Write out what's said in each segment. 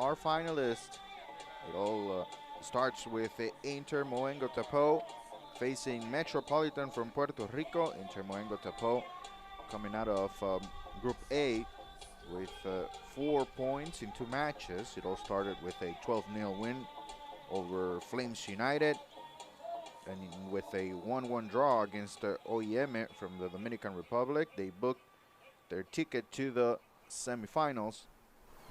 our finalists. It all starts with Inter Moengo Tapo facing Metropolitan from Puerto Rico. Inter Moengo Tapo coming out of Group A with 4 points in 2 matches. It all started with a 12-0 win over Flames United, and with a 1-1 draw against OEM from the Dominican Republic. They booked their ticket to the semifinals.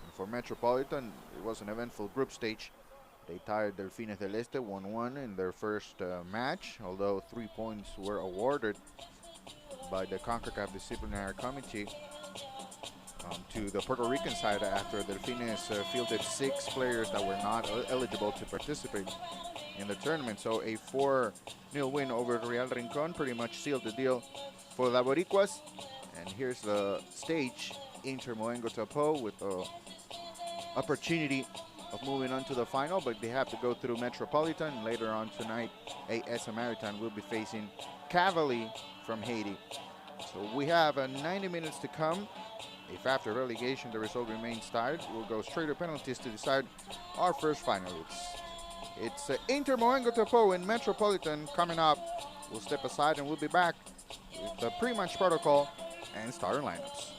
And for Metropolitan, it was an eventful group stage. They tied Delfines del Este 1-1 in their first match, although 3 points were awarded by the Concacaf Disciplinary Committee to the Puerto Rican side after Delfines fielded 6 players that were not eligible to participate in the tournament. So a 4-0 win over Real Rincon pretty much sealed the deal for the Boricuas. And here's the stage, Inter Moengo Tapo, with the opportunity of moving on to the final, but they have to go through Metropolitan. Later on tonight, AS Samaritan will be facing Cavali from Haiti. So we have 90 minutes to come. If after relegation the result remains tied, we'll go straight to penalties to decide our first finalists. It's Inter Moengo Tapo and Metropolitan coming up. We'll step aside and we'll be back with the pre-match protocol and starting lineups.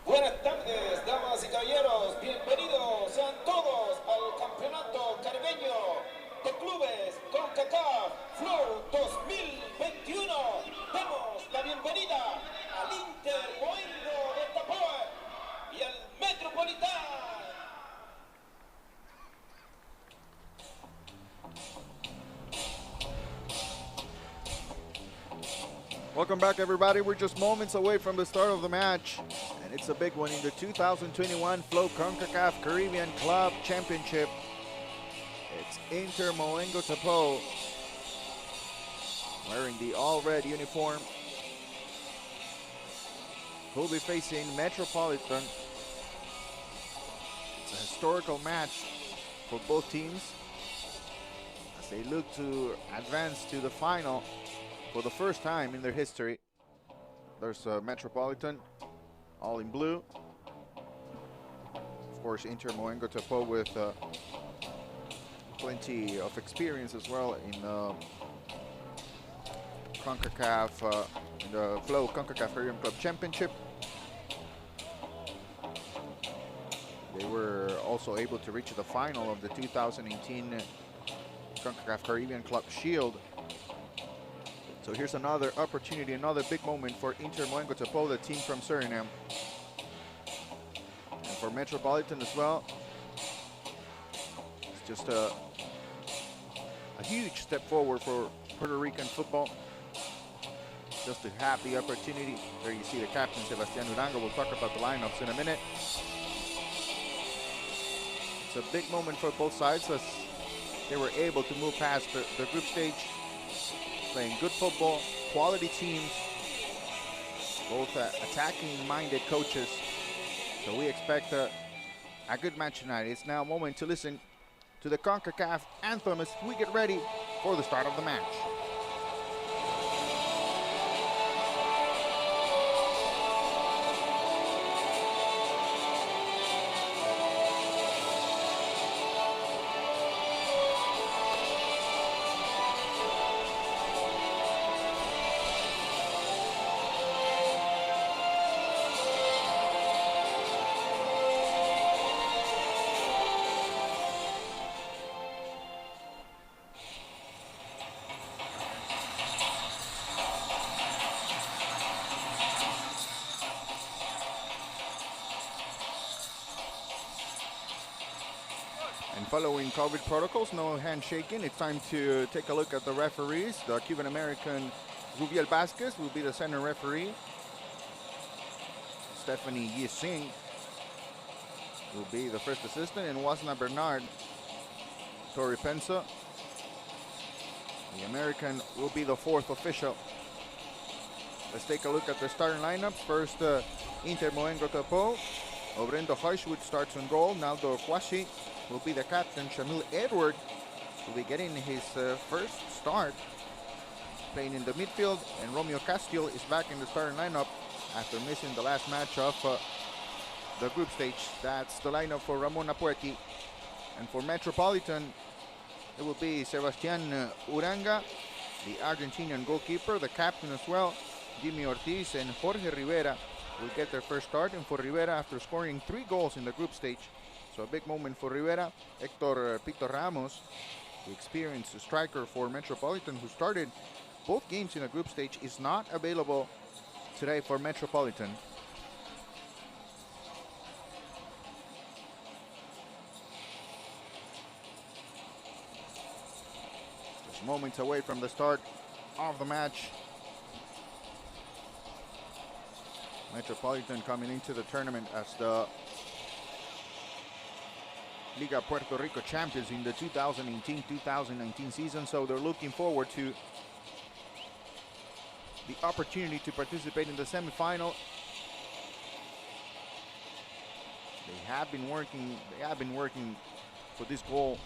Buenas tardes, damas y caballeros. Bienvenidos sean todos al Campeonato Caribeño de Clubes Concacaf Floor 2021. Damos la bienvenida al Inter Moengo de Tapoe y al Metropolitan. Welcome back, everybody. We're just moments away from the start of the match, and it's a big one in the 2021 Flow Concacaf Caribbean Club Championship. It's Inter Moengo Tapo wearing the all-red uniform, who'll be facing Metropolitan. It's a historical match for both teams, as they look to advance to the final for the first time in their history. There's Metropolitan, all in blue. Of course, Inter Moengo Tapo with plenty of experience as well in Concacaf, in the Flow Concacaf Caribbean Club Championship. They were also able to reach the final of the 2018 Concacaf Caribbean Club Shield. So here's another opportunity, another big moment for Inter Moengo Tapo, the team from Suriname. And for Metropolitan as well, it's just a huge step forward for Puerto Rican football. Just to have the opportunity. There you see the captain, Sebastian Uranga. We'll talk about the lineups in a minute. It's a big moment for both sides as they were able to move past the group stage, playing good football, quality teams, both attacking-minded coaches. So we expect a good match tonight. It's now a moment to listen to the CONCACAF anthem as we get ready for the start of the match. Following COVID protocols, no handshaking. It's time to take a look at the referees. The Cuban-American Rubiel Vasquez will be the center referee. Stephanie Yising will be the first assistant, and Wasna Bernard Torripensa, the American, will be the fourth official. Let's take a look at the starting lineups. First, Inter Moengo Tapo. Obrendo Hushwood starts on goal. Naldo Kwasi will be the captain. Shamil Edward will be getting his first start playing in the midfield, and Romeo Castile is back in the starting lineup after missing the last match of the group stage. That's the lineup for Ramon Apueti. And for Metropolitan, it will be Sebastian Uranga, the Argentinian goalkeeper, the captain as well. Jimmy Ortiz and Jorge Rivera will get their first start, and for Rivera, after scoring 3 goals in the group stage, so a big moment for Rivera. Hector Pito Ramos, the experienced striker for Metropolitan, who started both games in the group stage, is not available today for Metropolitan. Just moments away from the start of the match. Metropolitan coming into the tournament as the Liga Puerto Rico champions in the 2018-2019 season, so they're looking forward to the opportunity to participate in the semifinal. They have been working for this goal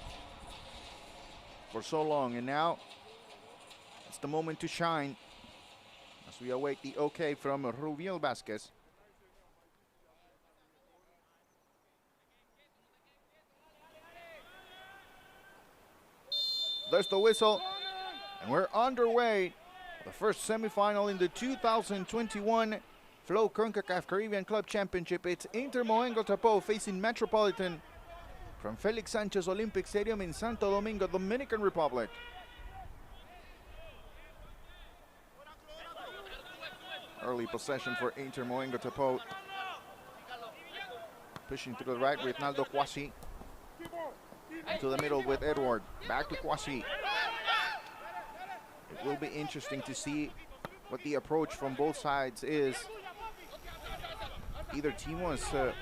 for so long, and now it's the moment to shine as we await the okay from Rubiel Vasquez. There's the whistle, and we're underway. The first semifinal in the 2021 Flow Concacaf Caribbean Club Championship. It's Inter Moengo Tapo facing Metropolitan from Felix Sanchez Olympic Stadium in Santo Domingo, Dominican Republic. Early possession for Inter Moengo Tapo. Pushing to the right with Naldo Kwasi. Into the middle with Edward. Back to Kwasi. It will be interesting to see what the approach from both sides is. Either team was a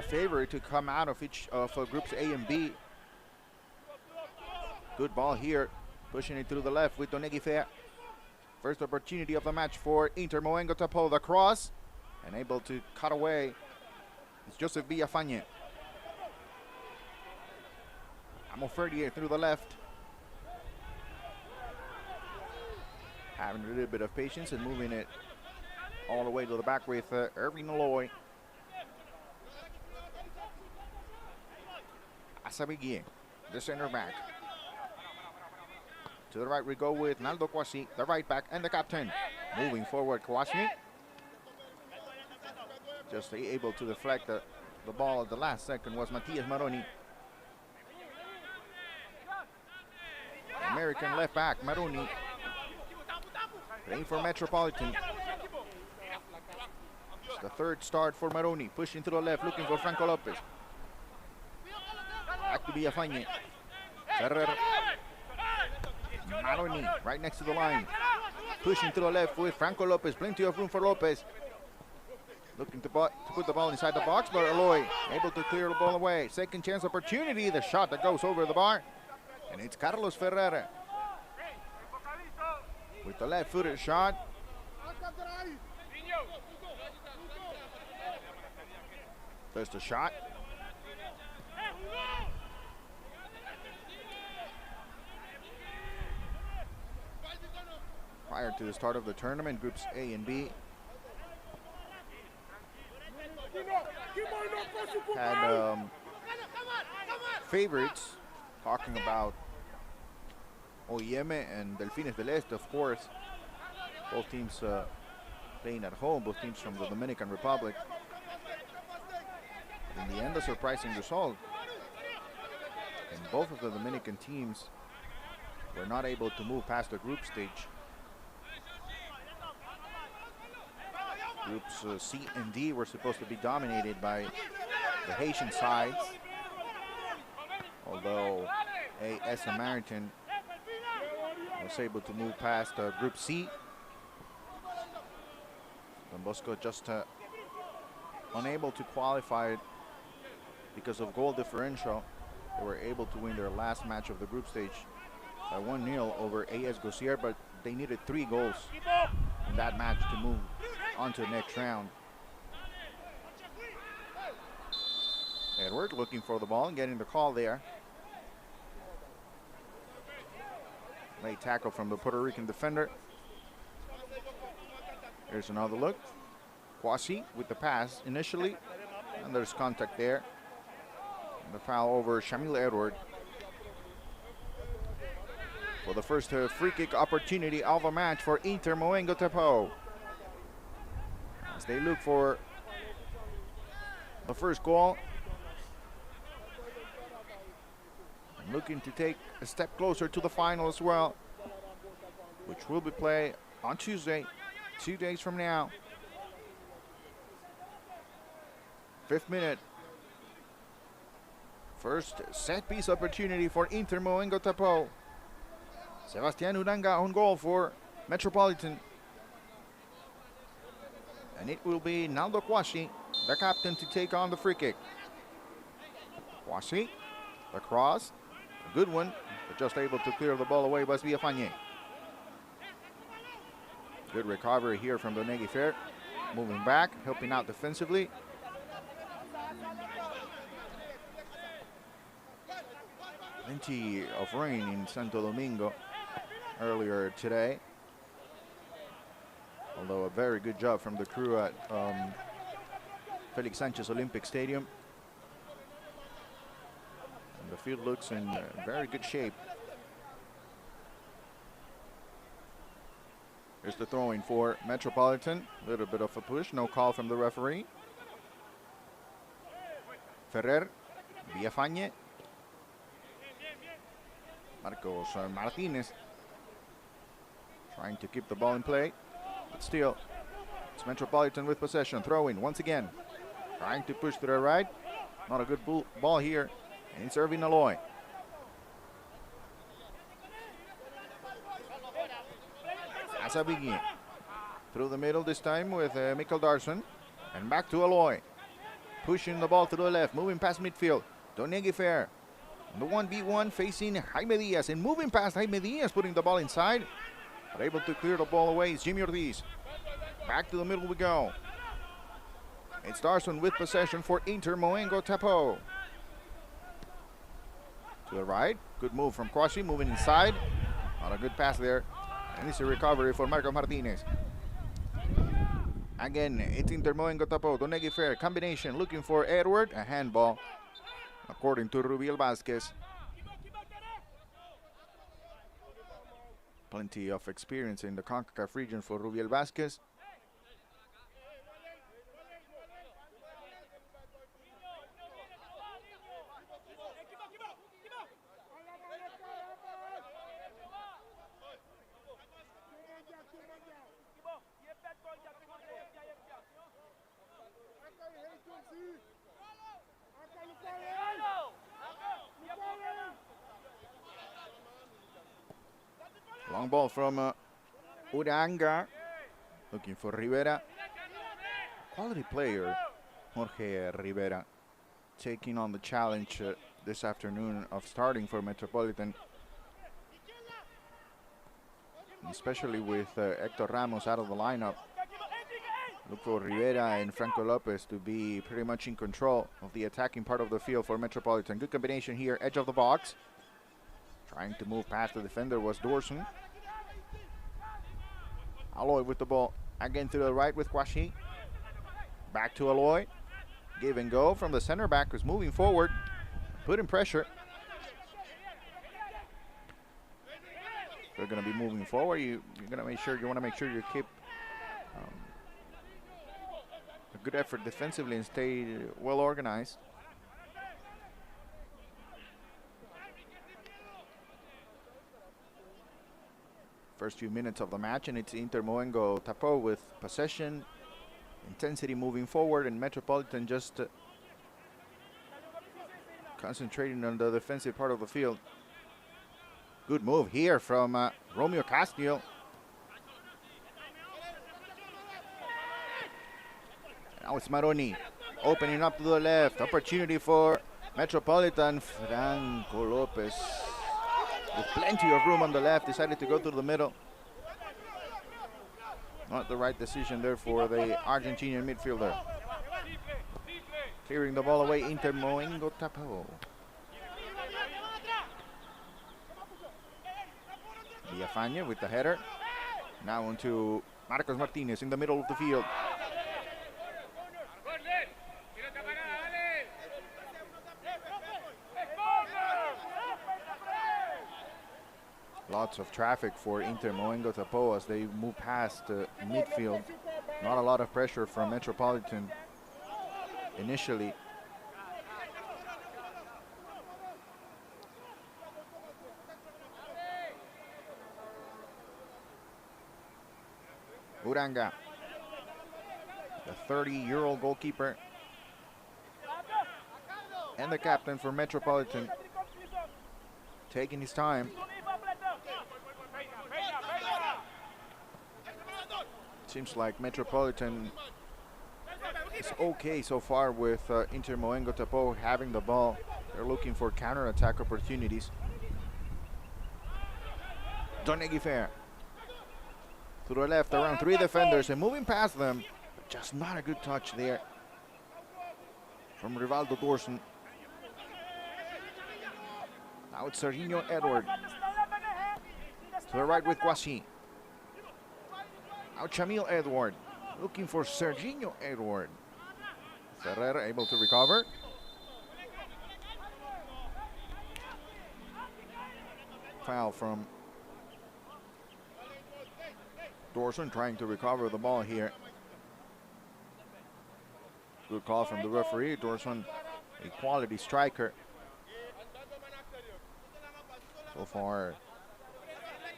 favorite to come out of each of groups A and B. Good ball here. Pushing it through the left with Donegui Fea. First opportunity of the match for Inter Moengo Tapo. The cross. And able to cut away. It's Joseph Villafañe. Amoferdier through the left. having a little bit of patience and moving it all the way to the back with Irving Aloy. Asabeguie, the center back. To the right we go with Naldo Kwasi, the right back and the captain. Moving forward, Kwasi. Just able to deflect the ball at the last second was Matias Maroni. American left back, Maroni. Playing for Metropolitan. It's the third start for Maroni. Pushing to the left, looking for Franco Lopez. Back to Villafañe. Ferrer. Maroni right next to the line. Pushing to the left with Franco Lopez. Plenty of room for Lopez. Looking to put the ball inside the box, but Aloy able to clear the ball away. Second chance opportunity. The shot that goes over the bar. And it's Carlos Ferrer with the left-footed shot. There's the shot. Prior to the start of the tournament, groups A and B had favorites, talking about OIM and Delfines del Este, of course. Both teams playing at home, both teams from the Dominican Republic. In the end, a surprising result. And both of the Dominican teams were not able to move past the group stage. Groups C and D were supposed to be dominated by the Haitian sides, although AS Samaritan was able to move past Group C. Don Bosco just unable to qualify because of goal differential. They were able to win their last match of the group stage by 1-0 over AS Gosier, but they needed 3 goals in that match to move on to the next round. Edward looking for the ball and getting the call there. Late tackle from the Puerto Rican defender. Here's another look. Kwasi with the pass initially, and there's contact there. And the foul over Shamil Edward. For the first free kick opportunity of a match for Inter Moengo Tepo, as they look for the first goal. And looking to take a step closer to the final as well, which will be played on Tuesday, 2 days from now. 5th minute. First set piece opportunity for Inter Moengo Tepo. Sebastian Uranga on goal for Metropolitan. And it will be Naldo Kwasi, the captain, to take on the free kick. Kwasi, the cross, a good one, but just able to clear the ball away by Villafañe. Good recovery here from the Negi Fair. Moving back, helping out defensively. Plenty of rain in Santo Domingo earlier today. Although a very good job from the crew at Felix Sanchez Olympic Stadium. And the field looks in very good shape. Here's the throw-in for Metropolitan. A little bit of a push, no call from the referee. Ferrer, Villafañe, Marcos Martinez trying to keep the ball in play, but still it's Metropolitan with possession. Throw-in once again, trying to push to the right. Not a good ball here, and it's Irving Aloy. Asabigi through the middle this time with Mikkel Darson, and back to Aloy. Pushing the ball to the left, moving past midfield. Donegui Fair, the 1v1 facing Jaime Diaz, and moving past Jaime Diaz, putting the ball inside. But able to clear the ball away is Jimmy Ortiz. Back to the middle we go. It's Darson with possession for Inter Moengo Tepo. To the right, good move from Kwasi, moving inside. Not a good pass there. And it's a recovery for Marcos Martinez. Again, it's Inter Moengo Tapo. Donegui Fair combination looking for Edward. A handball, according to Rubiel Vasquez. Plenty of experience in the Concacaf region for Rubiel Vasquez. Long ball from Uranga, looking for Rivera. Quality player, Jorge Rivera, taking on the challenge this afternoon of starting for Metropolitan, especially with Hector Ramos out of the lineup. Look for Rivera and Franco Lopez to be pretty much in control of the attacking part of the field for Metropolitan. Good combination here, edge of the box. Trying to move past the defender was Dorson. Aloy with the ball. Again to the right with Kwashi. Back to Aloy. Give and go from the center back who's moving forward. Putting pressure. They're going to be moving forward. You want to make sure you keep a good effort defensively and stay well organized. First few minutes of the match, and it's Inter Moengo Tapo with possession, intensity moving forward, and Metropolitan just concentrating on the defensive part of the field. Good move here from Romeo Castillo. Now it's Maroni opening up to the left. Opportunity for Metropolitan. Franco Lopez with plenty of room on the left, decided to go through the middle. Not the right decision there for the Argentinian midfielder. Clearing the ball away, Inter Moengo Tapo. Villafaña with the header. Now onto Marcos Martinez in the middle of the field. Lots of traffic for Inter Moengo Tapo as they move past midfield. Not a lot of pressure from Metropolitan initially. Uranga, the 30-year-old goalkeeper and the captain for Metropolitan, taking his time. Seems like Metropolitan is okay so far with Inter Moengo Tapo having the ball. They're looking for counter-attack opportunities. Donegui Fair to the left, around three defenders and moving past them. Just not a good touch there from Rivaldo Dorson. Now it's Serginho Edward to the right with Kwasi. Now Chamil Edward looking for Serginho Edward. Ferrer able to recover. Foul from Dorson, trying to recover the ball here. Good call from the referee. Dorson, a quality striker. So far,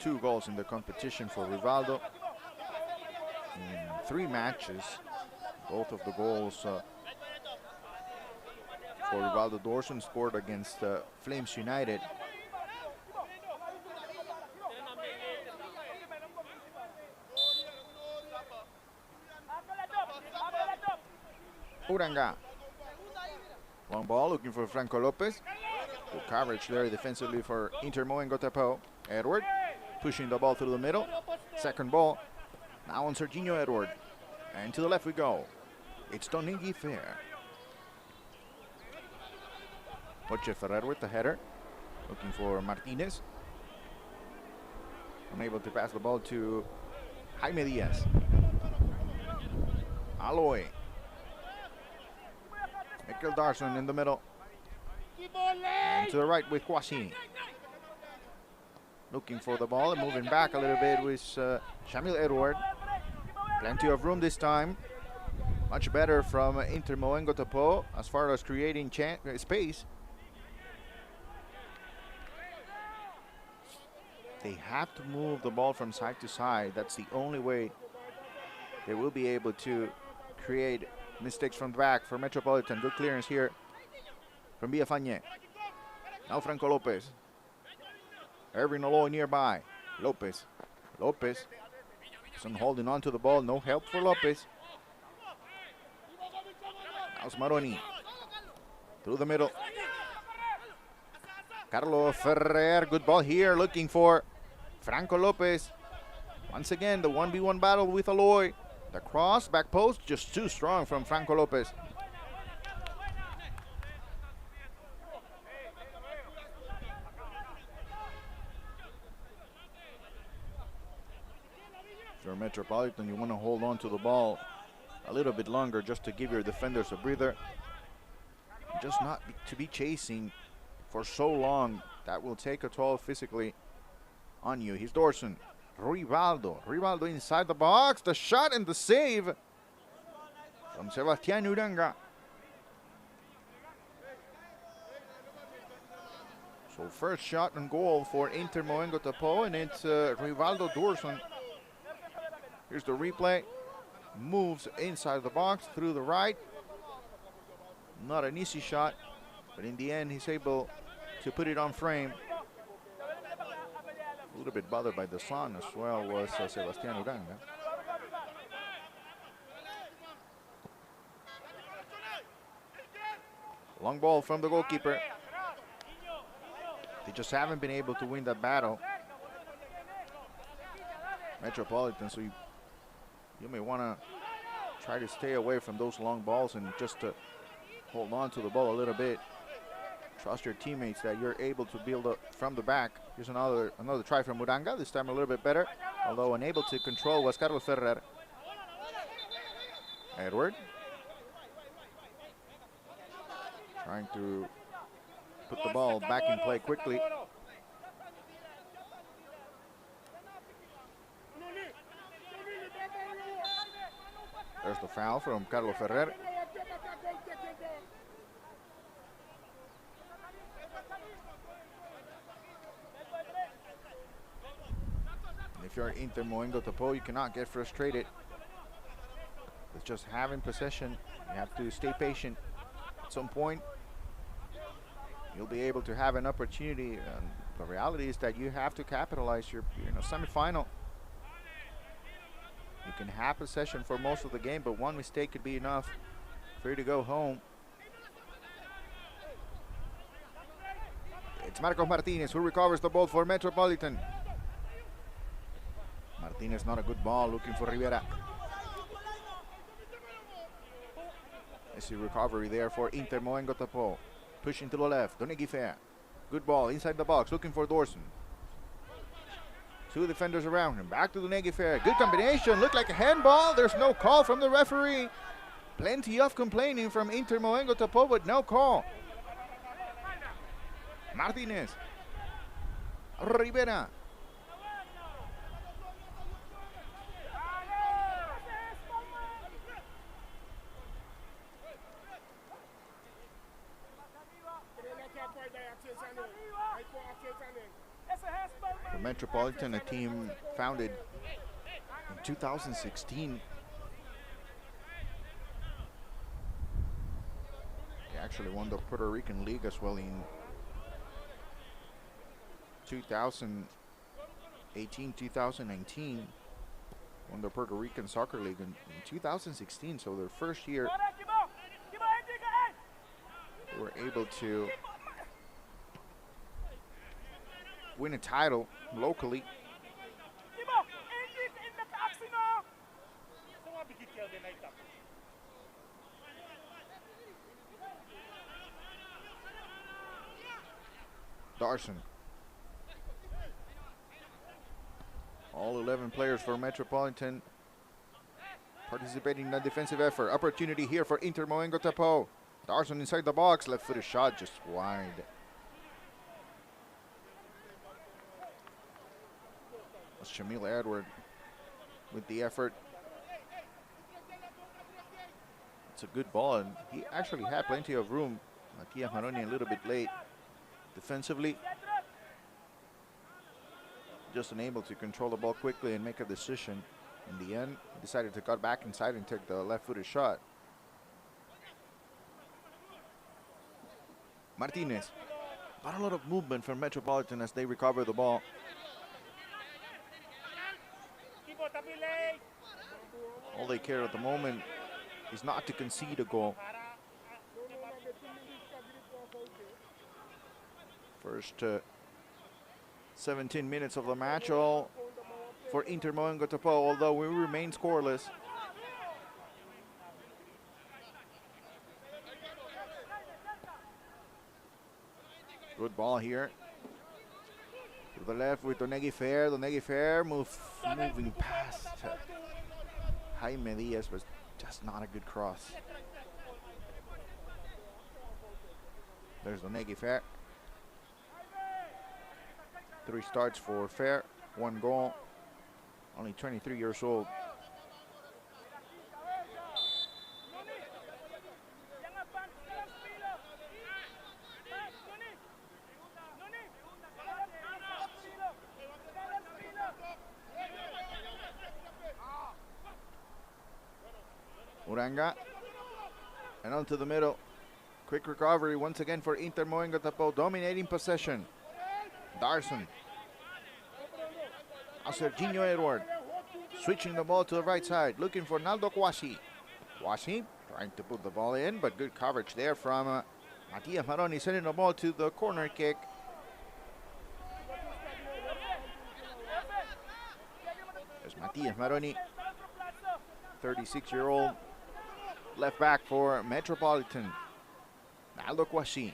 2 goals in the competition for Rivaldo in 3 matches. Both of the goals for Rivaldo Dorson scored against Flames United. Uranga. Long ball looking for Franco Lopez. Good coverage there defensively for Inter Moengo Tapo. Edward pushing the ball through the middle. Second ball. Now on Serginho Edward. And to the left we go. It's Donegui Fair. Jorge Ferrer with the header. Looking for Martinez. Unable to pass the ball to Jaime Diaz. Aloy. Mikkel Darson in the middle. And to the right with Kwasi. Looking for the ball and moving back a little bit with Shamil Edward. Plenty of room this time. Much better from Inter Moengo Tapo as far as creating space. They have to move the ball from side to side. That's the only way they will be able to create mistakes from the back for Metropolitan. Good clearance here from Villafañe. Now Franco Lopez. Erwin Aloy nearby. Lopez. Lopez. Some holding on to the ball. No help for Lopez. Now Smaroni. Through the middle. Carlos Ferrer. Good ball here. Looking for Franco Lopez. Once again, the 1v1 battle with Aloy. The cross, back post, just too strong from Franco Lopez. If you're Metropolitan, you want to hold on to the ball a little bit longer just to give your defenders a breather. Just not to be chasing for so long. That will take a toll physically on you. Here's Dorson. Rivaldo. Rivaldo inside the box. The shot and the save from Sebastián Uranga. So first shot and goal for Inter Moengo Tapo, and it's Rivaldo Dorson. Here's the replay. Moves inside the box through the right. Not an easy shot, but in the end he's able to put it on frame. A little bit bothered by the sun as well was Sebastián Uranga. Long ball from the goalkeeper. They just haven't been able to win that battle. Metropolitan, so you may want to try to stay away from those long balls and just hold on to the ball a little bit. Trust your teammates that you're able to build up from the back. Here's another try from Uranga, this time a little bit better, although unable to control was Carlos Ferrer. Edward. Trying to put the ball back in play quickly. There's the foul from Carlos Ferrer. If you're Inter Moengo Tapo, you cannot get frustrated with just having possession. You have to stay patient. At some point, you'll be able to have an opportunity. The reality is that you have to capitalize your semifinal. You can have possession for most of the game, but one mistake could be enough for you to go home. It's Marcos Martinez who recovers the ball for Metropolitan. Martinez, not a good ball, looking for Rivera. Nice recovery there for Inter Moengo Tapo. Pushing to the left, Donegui Fair. Good ball inside the box, looking for Dorson. Two defenders around him, back to Donegui Fair. Good combination, looked like a handball. There's no call from the referee. Plenty of complaining from Inter Moengo Tapo, but no call. Martinez. Rivera. The Metropolitan, a team founded in 2016. They actually won the Puerto Rican League as well in 2018, 2019. Won the Puerto Rican Soccer League in 2016, so their first year they were able to win a title locally. Darson. All 11 players for Metropolitan participating in the defensive effort. Opportunity here for Inter Moengo Tapo. Darson inside the box, left-footed shot just wide. That's Shamil Edward with the effort. It's a good ball, and he actually had plenty of room. Matias Maroni a little bit late defensively. Just unable to control the ball quickly and make a decision. In the end, he decided to cut back inside and take the left-footed shot. Martinez. Not a lot of movement from Metropolitan as they recover the ball. All they care at the moment is not to concede a goal. First 17 minutes of the match, all for Inter Moengo Tapo, although we remain scoreless. Good ball here. To the left with Donegui Fair. Donegui Fair moving past Jaime Diaz, but just not a good cross. There's Donegui Fair. 3 starts for Fair, 1 goal. Only 23 years old. Uranga. And onto the middle. Quick recovery once again for Inter Moengo Tapo, dominating possession. Darson. Now Serginho Edward. Switching the ball to the right side. Looking for Naldo Kwasi. Kwasi trying to put the ball in, but good coverage there from Matias Maroni, sending the ball to the corner kick. There's Matias Maroni, 36-year-old left back for Metropolitan. Naldo Kwasi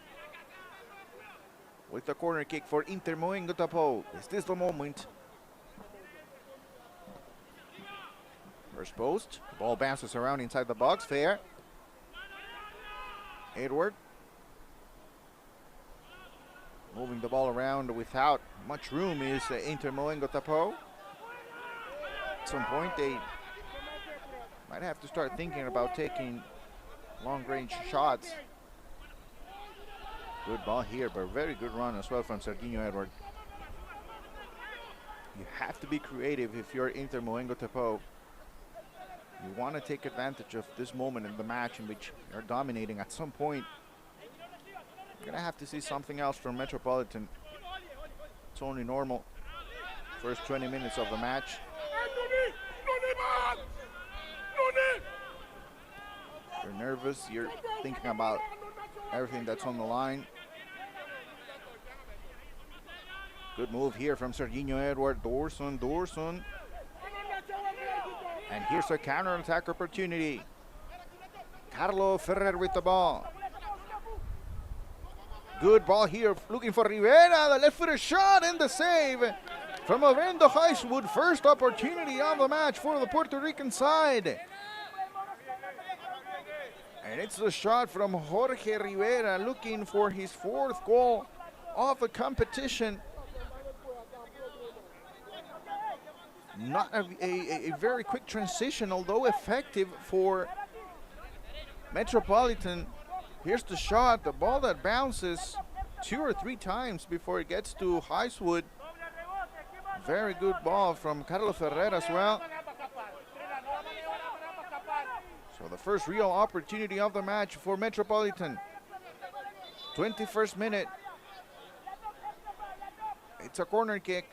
with the corner kick for Inter Moengo Tapo. Is this the moment? First post, ball bounces around inside the box. Fair. Edward moving the ball around without much room is Inter Moengo Tapo. At some point they might have to start thinking about taking long-range shots. Good ball here, but a very good run as well from Serginho Edward. You have to be creative if you're Inter Moengo Tapo. You want to take advantage of this moment in the match in which you're dominating. At some point, you're going to have to see something else from Metropolitan. It's only normal. First 20 minutes of the match. You're nervous, you're thinking about everything that's on the line. Good move here from Serginho Edward. Dorson. And here's a counter-attack opportunity. Carlo Ferrer with the ball. Good ball here, looking for Rivera. The left-footed shot and the save from Orlando Highswood. First opportunity of the match for the Puerto Rican side. And it's the shot from Jorge Rivera, looking for his 4th goal of the competition. Not a very quick transition, although effective for Metropolitan. Here's the shot, the ball that bounces 2 or 3 times before it gets to Highswood. Very good ball from Carlos Ferrer as well. So the first real opportunity of the match for Metropolitan. 21st minute. It's a corner kick.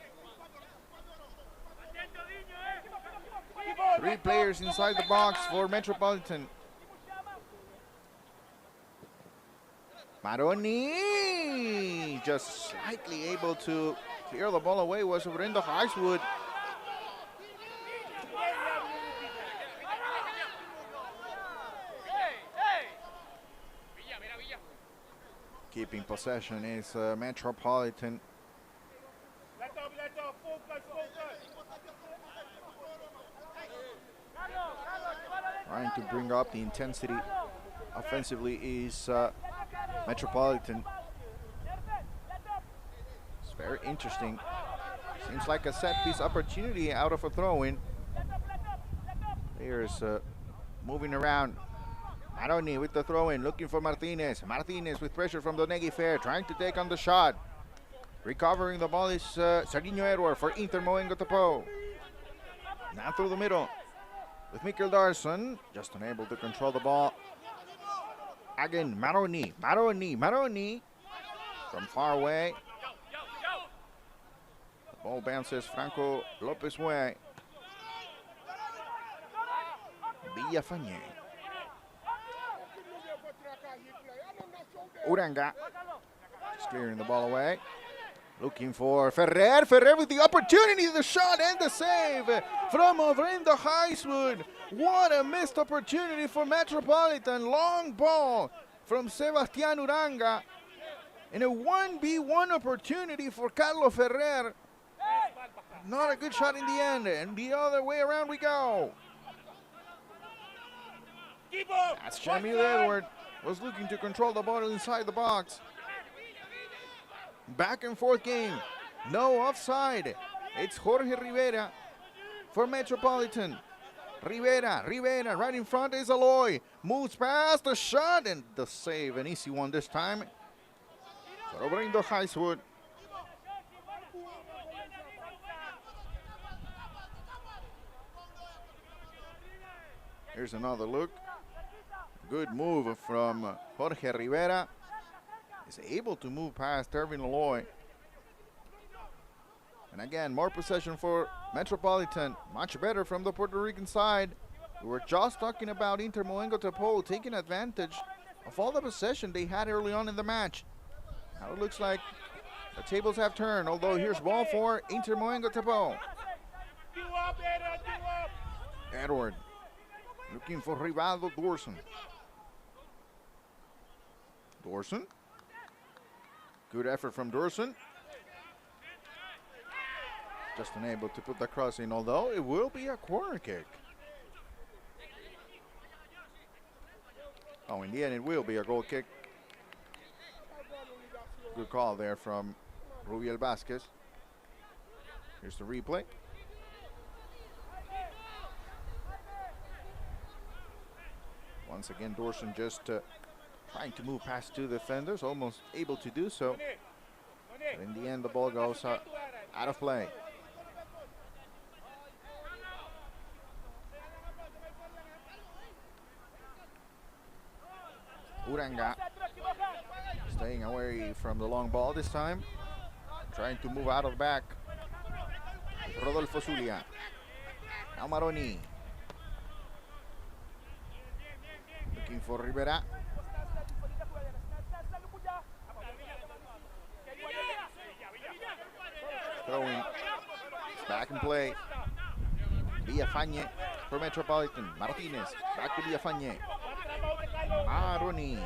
3 players inside the box for Metropolitan. Maroni just slightly able to clear the ball away was Brenda Highswood. Keeping possession is Metropolitan. trying to bring up the intensity offensively is Metropolitan. It's very interesting. Seems like a set piece opportunity out of a throw-in. Players moving around. Maroni with the throw-in, looking for Martinez. Martinez with pressure from Donegui Fair, trying to take on the shot. Recovering the ball is Serginho Edward for Inter Moengo Tapo. Now through the middle with Mikkel Darson, just unable to control the ball. Again, Maroni from far away. The ball bounces Franco Lopez way. Villafañe. Uranga just clearing the ball away. Looking for Ferrer. Ferrer with the opportunity, the shot and the save from Brenda Heiswood. What a missed opportunity for Metropolitan. Long ball from Sebastian Uranga. And a 1v1 opportunity for Carlos Ferrer. Not a good shot in the end. And the other way around we go. That's Jamil Edward. Was looking to control the ball inside the box. Back and forth game. No offside. It's Jorge Rivera for Metropolitan. Rivera right in front is Aloy. Moves past the shot and the save. An easy one this time for Obrindo Heiswood. Here's another look. Good move from Jorge Rivera. Is able to move past Ervin Aloy. And again, more possession for Metropolitan. Much better from the Puerto Rican side. We were just talking about Inter Moengo Tapo taking advantage of all the possession they had early on in the match. Now it looks like the tables have turned, although here's ball for Inter Moengo Tapo. Edward looking for Rivaldo Dorson. Dorson. Good effort from Dorson. Just unable to put the cross in, although it will be a corner kick. Oh, in the end, it will be a goal kick. Good call there from Rubiel Vasquez. Here's the replay. Once again, Dorson just trying to move past two defenders, almost able to do so. But in the end, the ball goes out of play. Uranga staying away from the long ball this time. Trying to move out of the back. Rodolfo Zulia. Now Maroni. Looking for Rivera. Throwing. Back in play. Villafañe for Metropolitan. Martinez. Back to Villafañe. Maroni.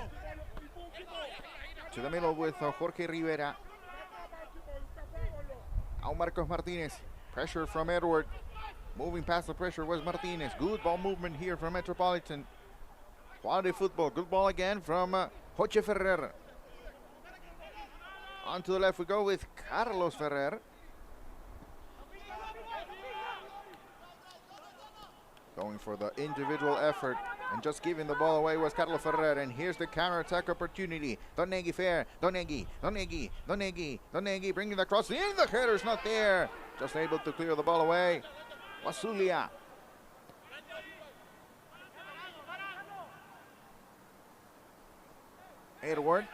To the middle with Jorge Rivera. Now Marcos Martinez. Pressure from Edward. Moving past the pressure was Martinez. Good ball movement here from Metropolitan. Quality football. Good ball again from Jorge Ferrer. On to the left we go with Carlos Ferrer. Going for the individual effort and just giving the ball away was Carlos Ferrer. And here's the counter-attack opportunity. Donegui Fair. Donegui bringing the cross in. The header's not there. Just able to clear the ball away. Wasulia. Edward.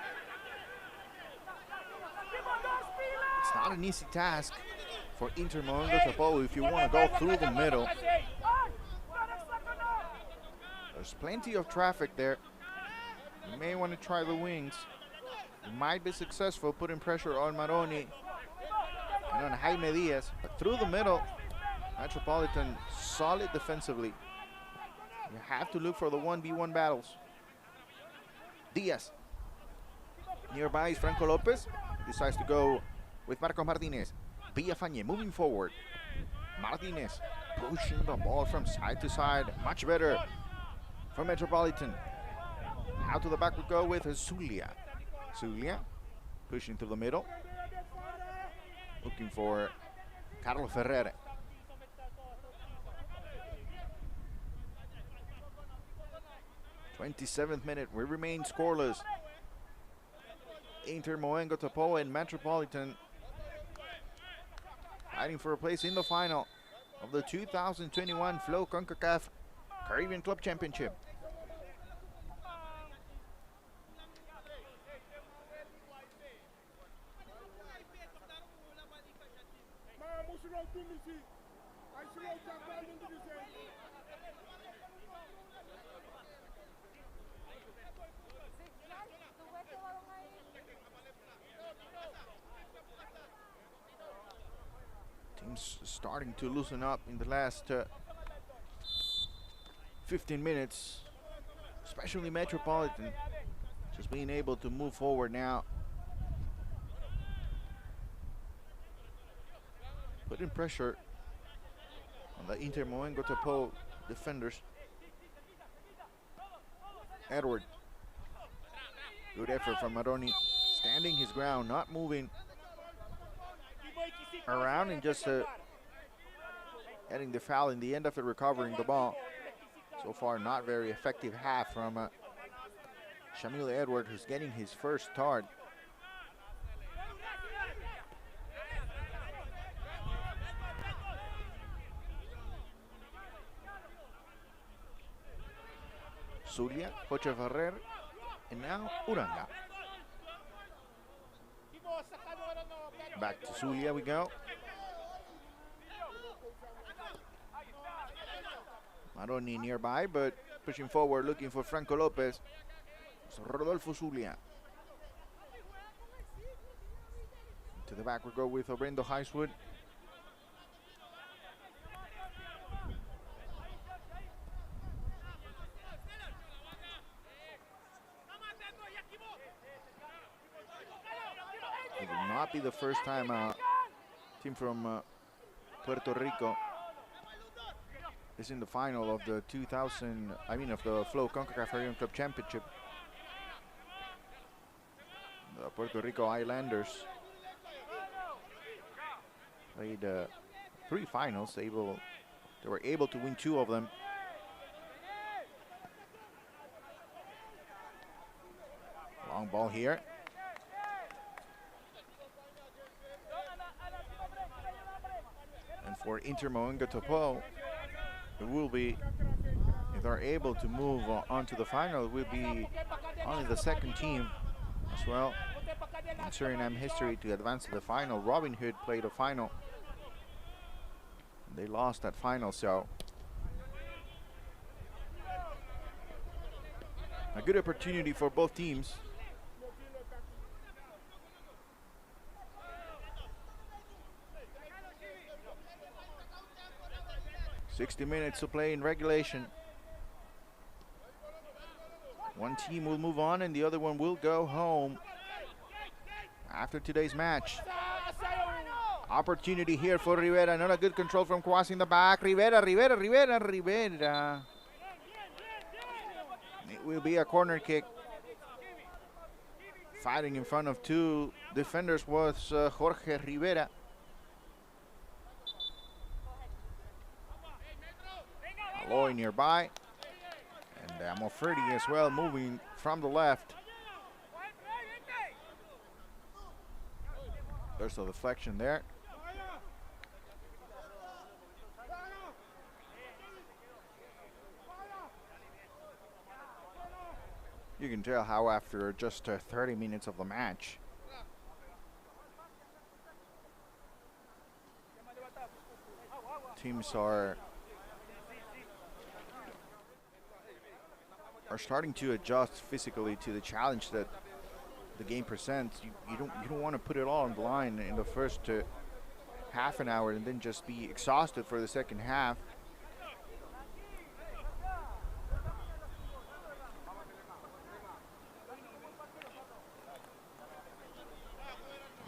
It's not an easy task for Inter Moengo Tapo if you want to go through the middle. There's plenty of traffic there. You may want to try the wings. You might be successful putting pressure on Maroni and on Jaime Diaz. But through the middle, Metropolitan solid defensively. You have to look for the 1v1 battles. Diaz. Nearby is Franco Lopez. Decides to go with Marcos Martinez. Villafañe moving forward. Martinez pushing the ball from side to side. Much better for Metropolitan. Out to the back we go with Zulia. Zulia pushing through the middle. Looking for Carlos Ferrer. 27th minute, we remain scoreless. Inter Moengo Tapo and Metropolitan fighting for a place in the final of the 2021 Flow Concacaf Caribbean Club Championship. Teams starting to loosen up in the last 15 minutes, especially Metropolitan, just being able to move forward now. Putting pressure on the Inter Moengo Tapo defenders. Edward, good effort from Maroni, standing his ground, not moving around and just getting the foul in the end of it, recovering the ball. So far, not very effective half from Shamil Edward, who's getting his first start. Zulia, Joche Ferrer, and now Uranga. Back to Zulia we go. Maroni nearby, but pushing forward, looking for Franco Lopez. So Rodolfo Zulia. To the back we go with Obrendo Highswood. It will not be the first time a team from Puerto Rico is in the final of the of the Flow Concacaf Caribbean Club Championship. The Puerto Rico Islanders played 3 finals. They were able to win 2 of them. Long ball here. And for Inter Moengo Tapo, it will be, if they're able to move on to the final, it will be only the second team as well in Suriname history to advance to the final. Robin Hood played a final. They lost that final, so a good opportunity for both teams. "60 minutes to play in regulation. One team will move on and the other one will go home after today's match. Opportunity here for Rivera. Not a good control from Kwasi in the back. Rivera. It will be a corner kick. Fighting in front of 2 defenders was Jorge Rivera. Aloy nearby. And Mofredi as well, moving from the left. There's a deflection there. You can tell how after just 30 minutes of the match, teams are starting to adjust physically to the challenge that the game presents. You don't want to put it all on the line in the first half an hour and then just be exhausted for the second half.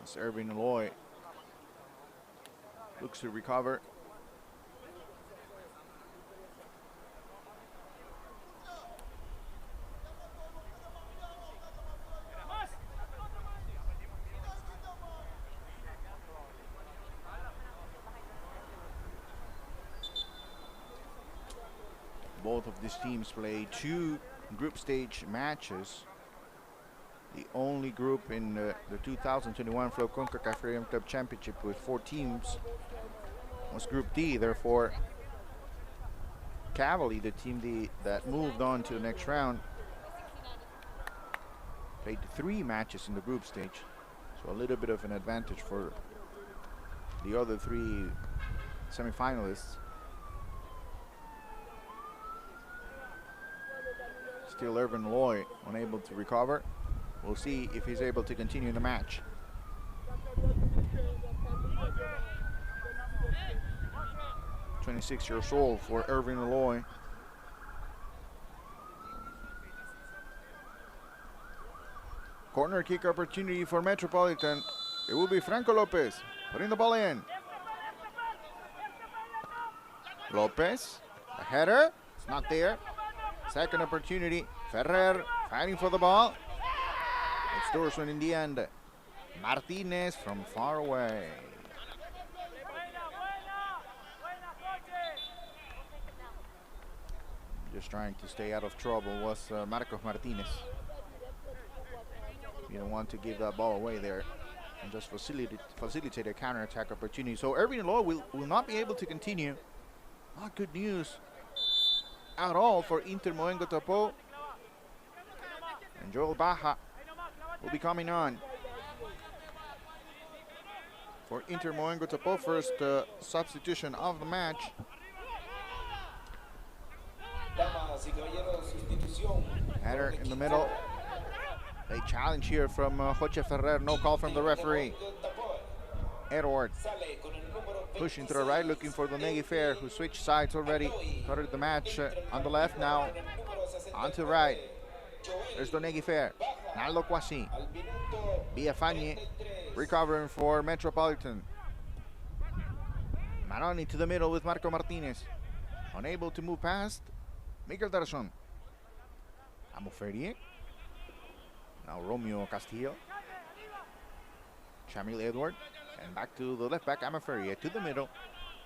As Irving Aloy looks to recover. Both of these teams play 2 group stage matches. The only group in the 2021 Flow Concacaf Freedom Club Championship with 4 teams was Group D. Therefore, Cavalry, the team that moved on to the next round, played 3 matches in the group stage. So a little bit of an advantage for the other 3 semifinalists. Still Irvin Loy unable to recover. We'll see if he's able to continue the match. "26 years old for Irvin Loy. Corner kick opportunity for Metropolitan. It will be Franco Lopez putting the ball in. Lopez, the header, it's not there. Second opportunity, Ferrer fighting for the ball. It's Dorson in the end. Martinez from far away. Just trying to stay out of trouble was Marcos Martinez. You don't want to give that ball away there and just facilitate a counter-attack opportunity. So Irvin Loy will not be able to continue. Not good news at all for Inter Moengo Tapo. And Joel Baja will be coming on for Inter Moengo Tapo. First substitution of the match. Header in the middle. A challenge here from Jose Ferrer. No call from the referee. Edward pushing to the right, looking for Donegui Fair, who switched sides already. Started the match on the left, now on to the right. There's Donegui Fair. Naldo Quasi. Villafañe recovering for Metropolitan. Maroni to the middle with Marco Martinez. Unable to move past Miguel Darzon. Amoferie. Now Romeo Castillo. Shamil Edward. And back to the left back, Amaferia to the middle.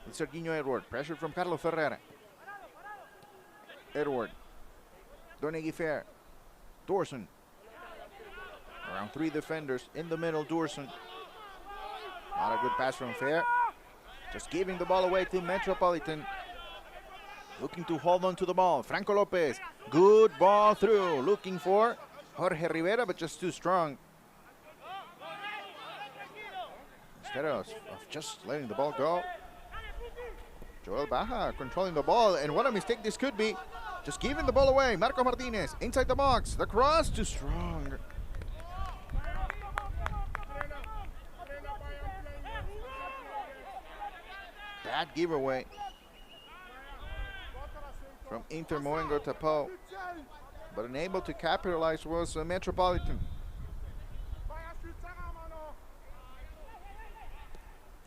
With Serginho Edward. Pressure from Carlos Ferreira. Edward. Donegui Fair. Dorson. Around 3 defenders in the middle, Dorson. Not a good pass from Fair. Just giving the ball away to Metropolitan. Looking to hold on to the ball. Franco Lopez. Good ball through. Looking for Jorge Rivera, but just too strong. Instead of just letting the ball go. Joel Baja controlling the ball, and what a mistake this could be. Just giving the ball away. Marco Martinez inside the box. The cross too strong. Bad giveaway from Inter Moengo Tapo, but unable to capitalize was Metropolitan.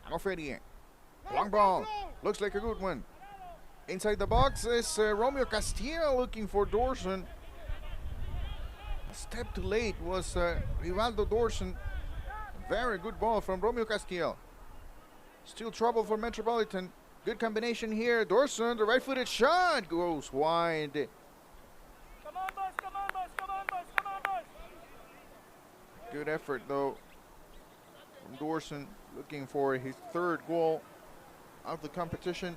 Amoferie. Long ball. Looks like a good one. Inside the box is Romeo Castillo looking for Dorson. A step too late was Rivaldo Dorson. Very good ball from Romeo Castillo. Still trouble for Metropolitan. Good combination here. Dorson, the right-footed shot goes wide. Come on, boys, come on, boys, come on, boys, come on, boys. Good effort, though, from Dorson, looking for his 3rd goal of the competition.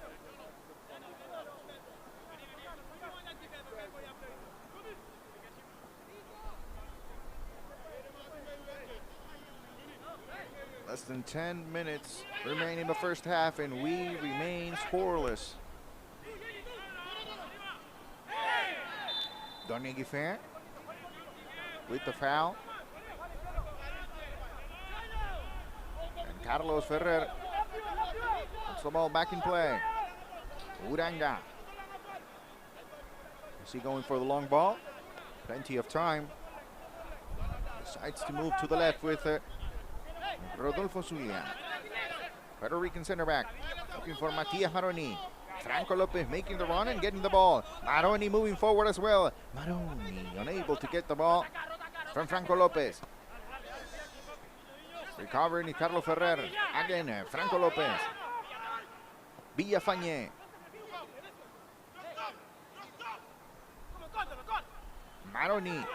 Less than 10 minutes remain in the first half, and we remain scoreless. Donegui Fair with the foul. And Carlos Ferrer puts the ball back in play. Uranga. Is he going for the long ball? Plenty of time. Decides to move to the left with Rodolfo Zulia. Puerto Rican center back. Looking for Matias Maroni. Franco Lopez making the run and getting the ball. Maroni moving forward as well. Maroni unable to get the ball from Franco Lopez. Recovering Carlos Ferrer. Again, Franco Lopez. Maroni.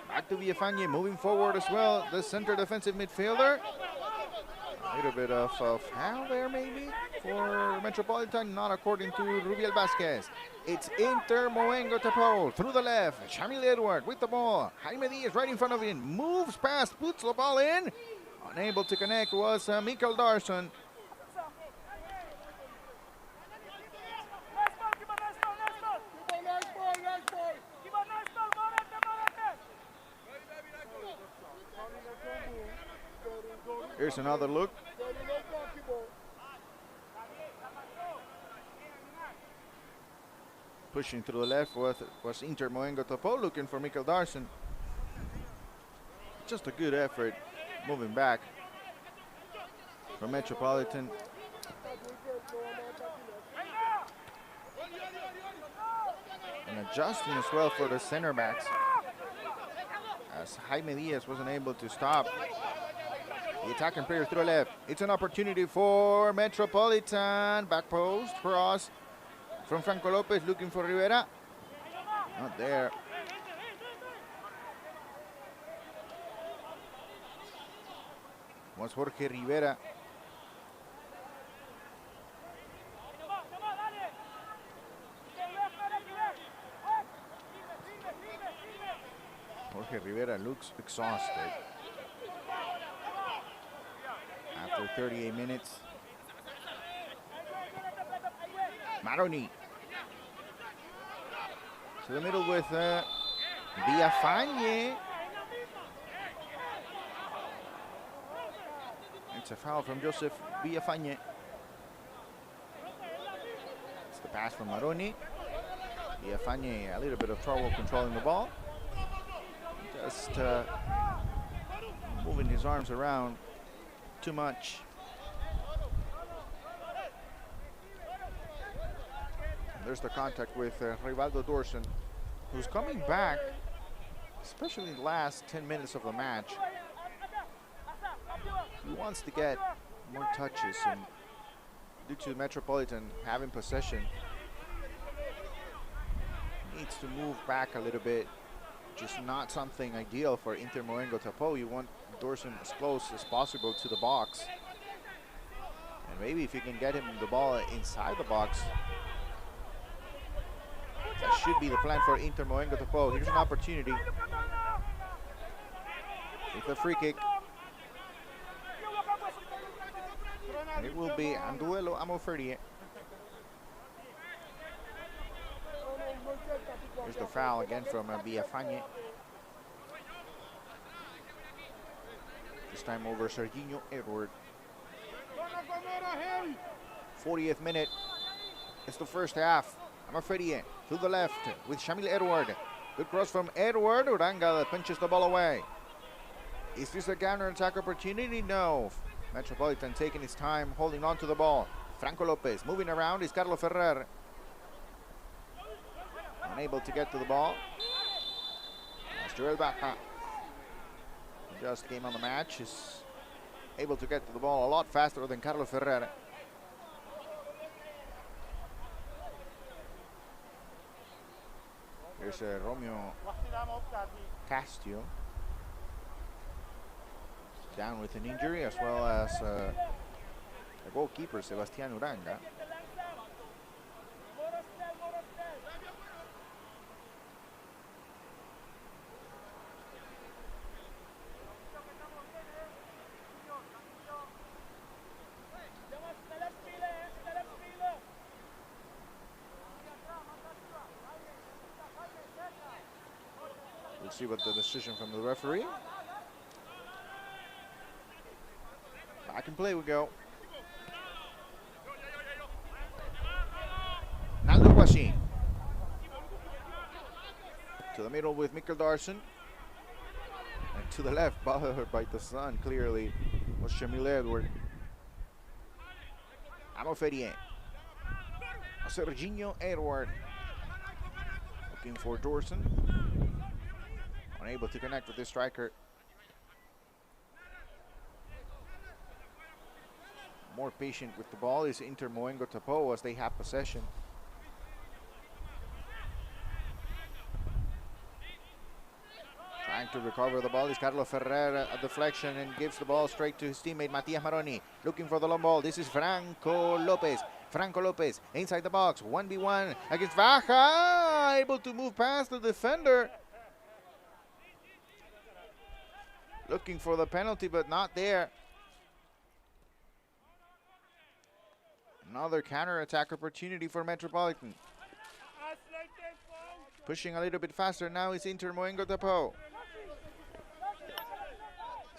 Back to Villafañe, moving forward as well. The center defensive midfielder. A little bit of foul there maybe for Metropolitan, not according to Rubiel Vasquez. It's Inter Moengo Tapo through the left. Shamil Edward with the ball. Jaime Diaz right in front of him. Moves past, puts the ball in. Unable to connect was Mikael Darson. Here's another look. Pushing through the left was Inter Moengo Tapo, looking for Mikael Darson. Just a good effort moving back from Metropolitan. And adjusting as well for the center backs, as Jaime Diaz wasn't able to stop the attacking player through the left. It's an opportunity for Metropolitan. Back post cross from Franco Lopez, looking for Rivera. Not there. Was Jorge Rivera. Jorge Rivera looks exhausted after 38 minutes. Maroni to the middle with Villafañe. It's a foul from Joseph Villafañe. It's the pass from Maroni. Villafañe a little bit of trouble controlling the ball. Just moving his arms around too much. There's the contact with Rivaldo Dorson, who's coming back, especially in the last 10 minutes of the match. He wants to get more touches, and due to Metropolitan having possession, needs to move back a little bit. Just not something ideal for Inter Moengo Tapo. You want Dorson as close as possible to the box. And maybe if you can get him the ball inside the box, that should be the plan for Inter Moengo Tapo. Here's an opportunity with a free kick. And it will be Anduelo Amoferdi. Here's the foul again from Villafañe. This time over Serginho Edward. 40th minute. It's the first half. Amoferdi to the left with Shamil Edward. Good cross from Edward. Uranga punches the ball away. Is this a counter-attack opportunity? No. Metropolitan taking his time, holding on to the ball. Franco Lopez moving around is Carlos Ferrer. Unable to get to the ball. As Joel Baca, who just came on the match, is able to get to the ball a lot faster than Carlos Ferrer. Here's Romeo Castillo, down with an injury, as well as the goalkeeper, Sebastián Uranga. We'll see what the decision from the referee. Back in play we go. Naldo Guasin. To the middle with Mikael Darson. And to the left, bothered by the sun, clearly, was Shamil Edward. Amoferdi. Serginho Edward. Looking for Dorson. Unable to connect with this striker. More patient with the ball is Inter Moengo Tapo as they have possession. Trying to recover the ball is Carlos Ferrer. A deflection and gives the ball straight to his teammate Matias Maroni. Looking for the long ball. This is Franco Lopez. Franco Lopez inside the box. 1v1 against Baja. Able to move past the defender. Looking for the penalty, but not there. Another counter-attack opportunity for Metropolitan. Pushing a little bit faster now is Inter Moengo Tapo.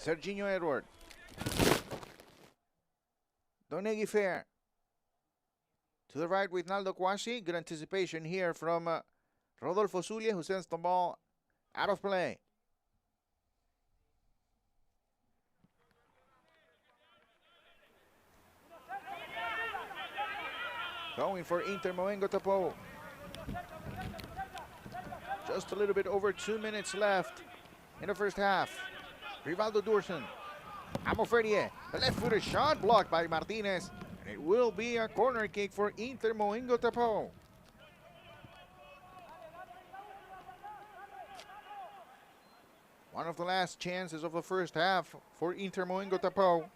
Serginho Edward. Donegui Fair. To the right with Naldo Quasi. Good anticipation here from Rodolfo Zulia, who sends the ball out of play. Going for Inter Moengo Tapo. Just a little bit over 2 minutes left in the first half. Rivaldo Durson. Amoferie. The left-footed shot blocked by Martinez. And it will be a corner kick for Inter Moengo Tapo. One of the last chances of the first half for Inter Moengo Tapo.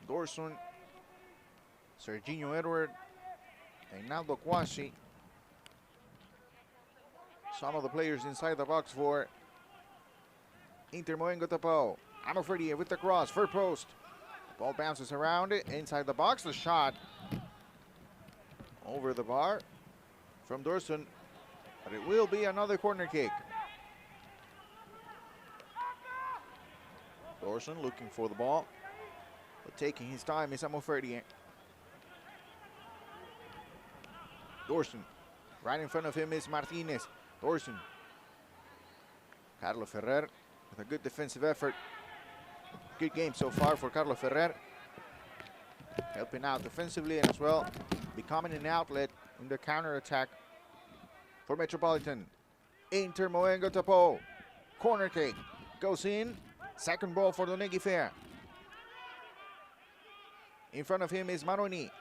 Dorson, Serginho Edward, and Naldo Quasi. Some of the players inside the box for Inter Moengo Tapo. Amoferie with the cross, first post. Ball bounces around it, inside the box, the shot over the bar from Dorson, but it will be another corner kick. Dorson looking for the ball, but taking his time is Amoferie. Dorson, right in front of him is Martinez. Dorson. Carlos Ferrer with a good defensive effort. Good game so far for Carlos Ferrer. Helping out defensively and as well becoming an outlet in the counter-attack for Metropolitan. Inter Moengo Tapo. Corner kick. Goes in. Second ball for Donegui Fair. In front of him is Maroni.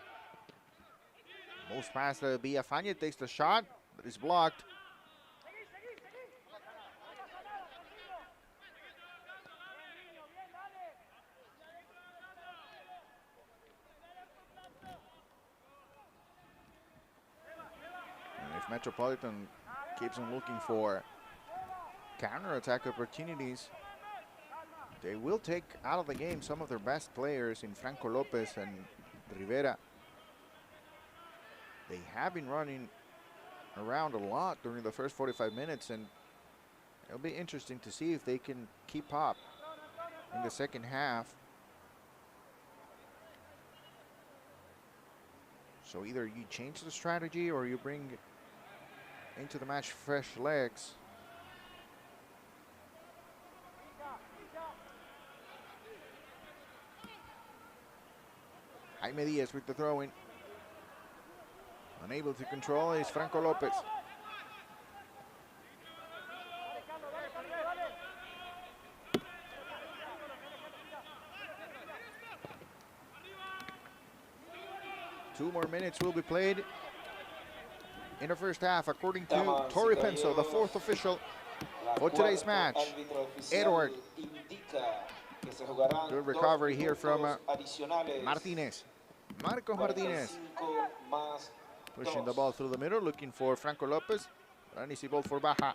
Moves past Villafañe, takes the shot, but is blocked. And if Metropolitan keeps on looking for counter-attack opportunities, they will take out of the game some of their best players in Franco Lopez and Rivera. They have been running around a lot during the first 45 minutes, and it'll be interesting to see if they can keep up in the second half. So either you change the strategy or you bring into the match fresh legs. Jaime Diaz with the throw-in. Unable to control is Franco Lopez. Two more minutes will be played in the first half, according to Torre Penso, the fourth official for today's match. Edward. Good recovery here from Martinez. Marcos Martinez. Pushing the ball through the middle, looking for Franco Lopez. An easy ball for Baja.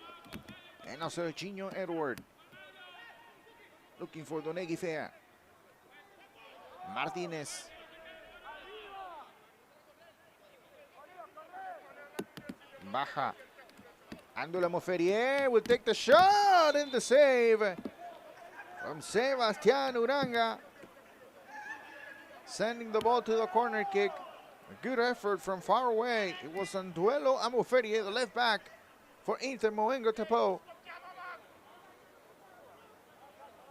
And now Serginho Edward. Looking for Donegui Fair. Martinez. Baja. Angela Moferrier will take the shot and the save from Sebastián Uranga. Sending the ball to the corner kick. A good effort from far away. It was Anduelo Amoferrier, the left back for Inter Moengo Tapo.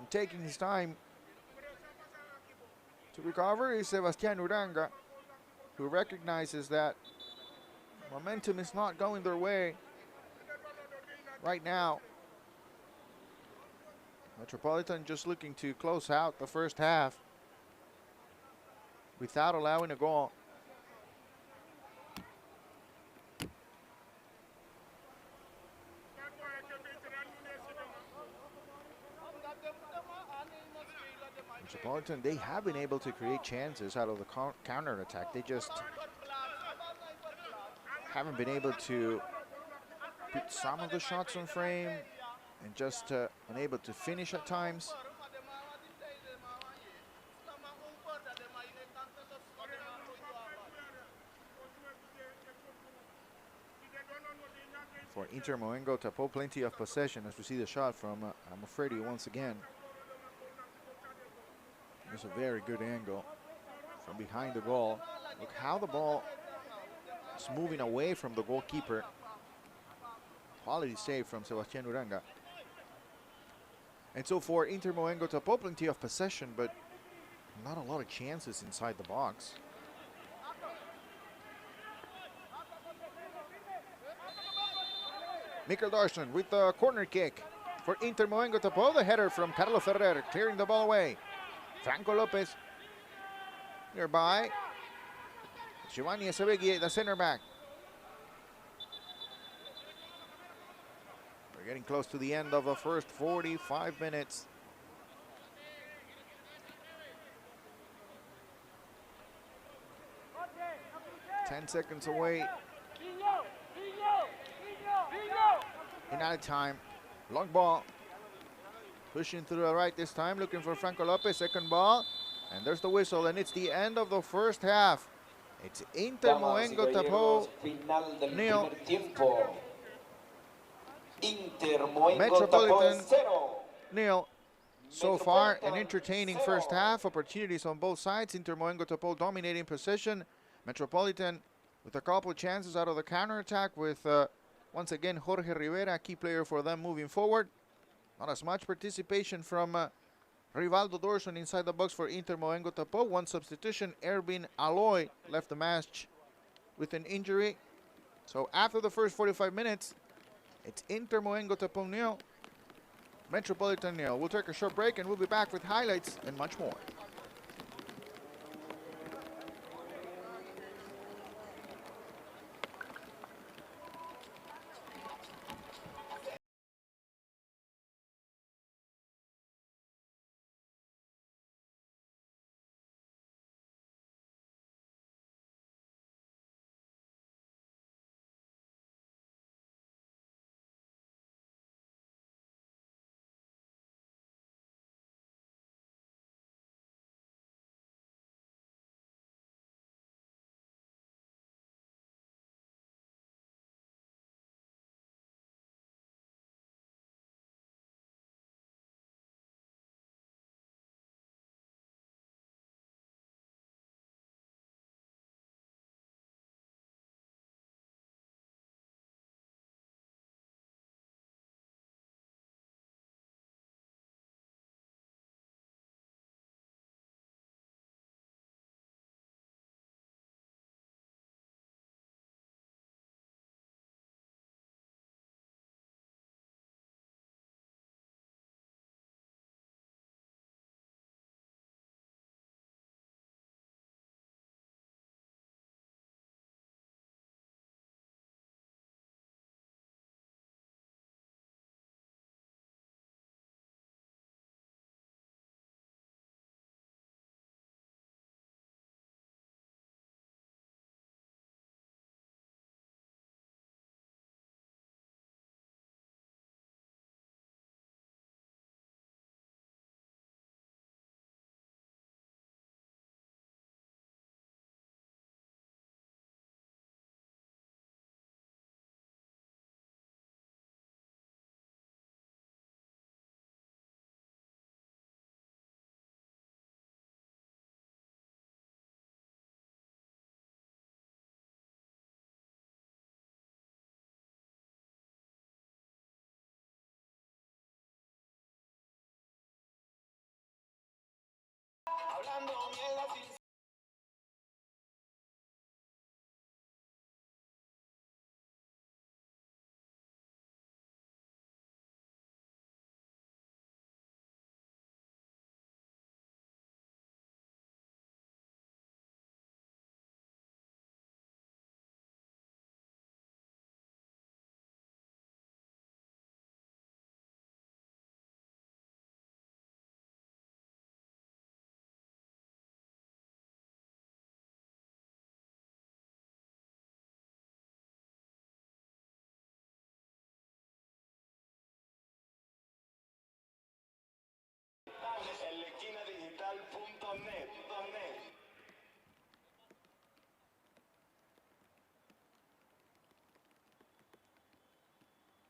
And taking his time to recover is Sebastián Uranga, who recognizes that momentum is not going their way right now. Metropolitan just looking to close out the first half without allowing a goal. Metropolitan, they have been able to create chances out of the counter attack. They just haven't been able to put some of the shots on frame and just unable to finish at times. For Inter Moengo, Tapo plenty of possession as we see the shot from Amofredi once again. It's a very good angle from behind the goal. Look how the ball is moving away from the goalkeeper. Quality save from Sebastián Uranga. And so for Inter Moengo, Tapo plenty of possession, but not a lot of chances inside the box. Mikkel Darsson with the corner kick for Inter Moengo Tapo. The header from Carlos Ferrer, clearing the ball away. Franco Lopez nearby. Giovanni Esabegui, the center back. We're getting close to the end of the first 45 minutes. Ten seconds away. In added time. Long ball. Pushing through the right this time, looking for Franco Lopez. Second ball. And there's the whistle, and it's the end of the first half. It's Inter Moengo Tapo nil. Metropolitan nil. So far, an entertaining first half. Opportunities on both sides. Inter Moengo Tapo dominating possession. Metropolitan with a couple chances out of the counter attack with once again Jorge Rivera, key player for them moving forward. Not as much participation from Rivaldo Dorson inside the box for Inter Moengo Tapo. One substitution, Ervin Aloy left the match with an injury. So after the first 45 minutes, it's Inter Moengo Tapo nil, Metropolitan nil. We'll take a short break and we'll be back with highlights and much more.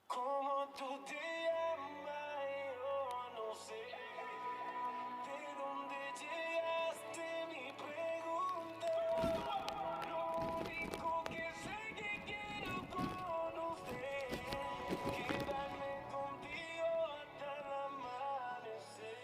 Como tú te llamas, yo no sé. ¿De dónde llegaste? Mi pregunta. Lo único que sé que quiero conocer. Quedarme contigo hasta el amanecer.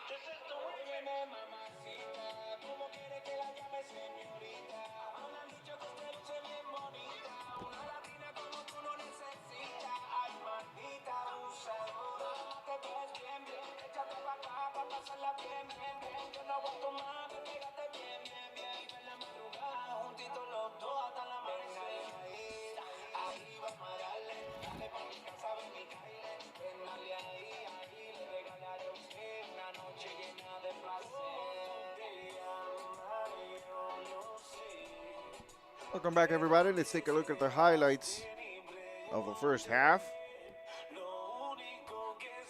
¿Qué es esto? Óyeme, mamacita. ¿Cómo quieres que la llame señorita? Me han dicho que usted luce bien bonita. Una latina como tú no necesita. Ay, maldita abusadora. Que tú es bien, bien. Échate pa' acá pa' pasarla bien, bien, bien. Yo no aguanto más, me pégate bien, bien, bien. Y en la madrugada, juntitos los dos hasta la amanecer. Ahí vamos a darle. Dale pa' mi casa, ven mi caile. Ven, dale ahí, ahí. Le regalaré a usted una noche llena de placer. Te llama, yo no sé. Welcome back, everybody. Let's take a look at the highlights of the first half.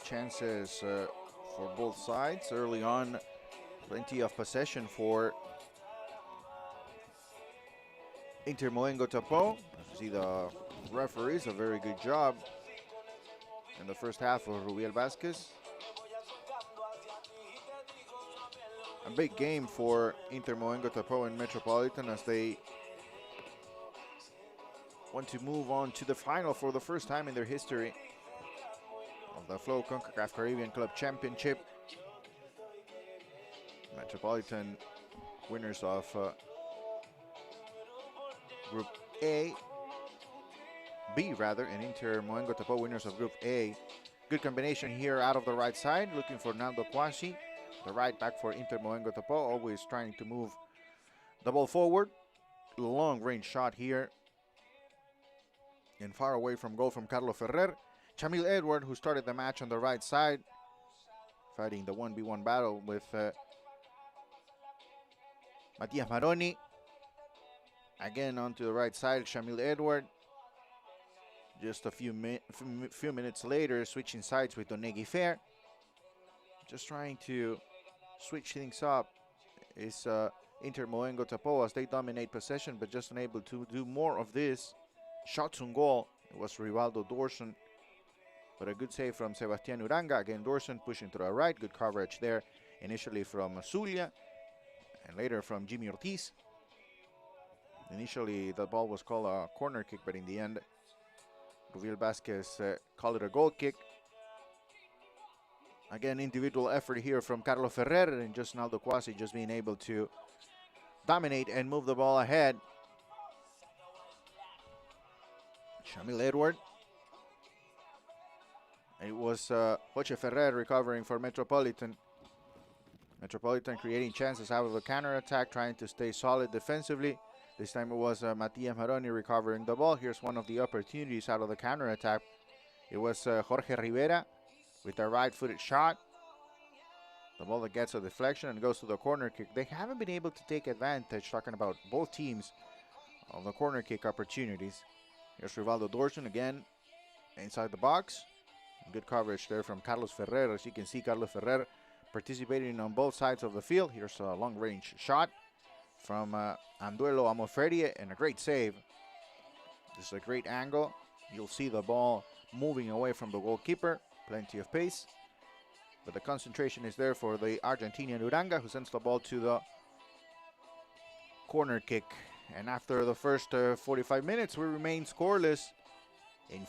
Chances for both sides early on. Plenty of possession for Inter Moengo Tapo. As you see, the referees a very good job in the first half of Rubiel Vasquez. A big game for Inter Moengo Tapo and Metropolitan as they want to move on to the final for the first time in their history of the Flow Concacaf Caribbean Club Championship. Metropolitan winners of Group B rather, and Inter Moengo Tapo winners of Group A. Good combination here out of the right side, looking for Naldo Kwasi. The right back for Inter Moengo Tapo, always trying to move the ball forward. Long range shot here. And far away from goal from Carlos Ferrer. Chamil Edward, who started the match on the right side, fighting the 1v1 battle with Matias Maroni. Again onto the right side, Chamil Edward. Just a few minutes later, switching sides with Onegi Fair. Just trying to switch things up is Inter Moengo Tapo as they dominate possession, but just unable to do more of this. Shots on goal. It was Rivaldo Dorson, but a good save from Sebastian Uranga. Again, Dorson pushing to the right. Good coverage there. Initially from Zulia, and later from Jimmy Ortiz. Initially, the ball was called a corner kick, but in the end, Rubiel Vasquez called it a goal kick. Again, individual effort here from Carlos Ferrer and just Naldo Kwasi just being able to dominate and move the ball ahead. Chamil Edward. It was Joche Ferrer recovering for Metropolitan. Metropolitan creating chances out of the counter-attack, trying to stay solid defensively. This time it was Matias Maroni recovering the ball. Here's one of the opportunities out of the counter-attack. It was Jorge Rivera with a right-footed shot. The ball that gets a deflection and goes to the corner kick. They haven't been able to take advantage, talking about both teams, of the corner kick opportunities. Here's Rivaldo Dorson again inside the box. Good coverage there from Carlos Ferrer. As you can see, Carlos Ferrer participating on both sides of the field. Here's a long-range shot from Anduelo Amoferie and a great save. This is a great angle. You'll see the ball moving away from the goalkeeper. Plenty of pace. But the concentration is there for the Argentinian Uranga, who sends the ball to the corner kick. And after the first 45 minutes, we remain scoreless in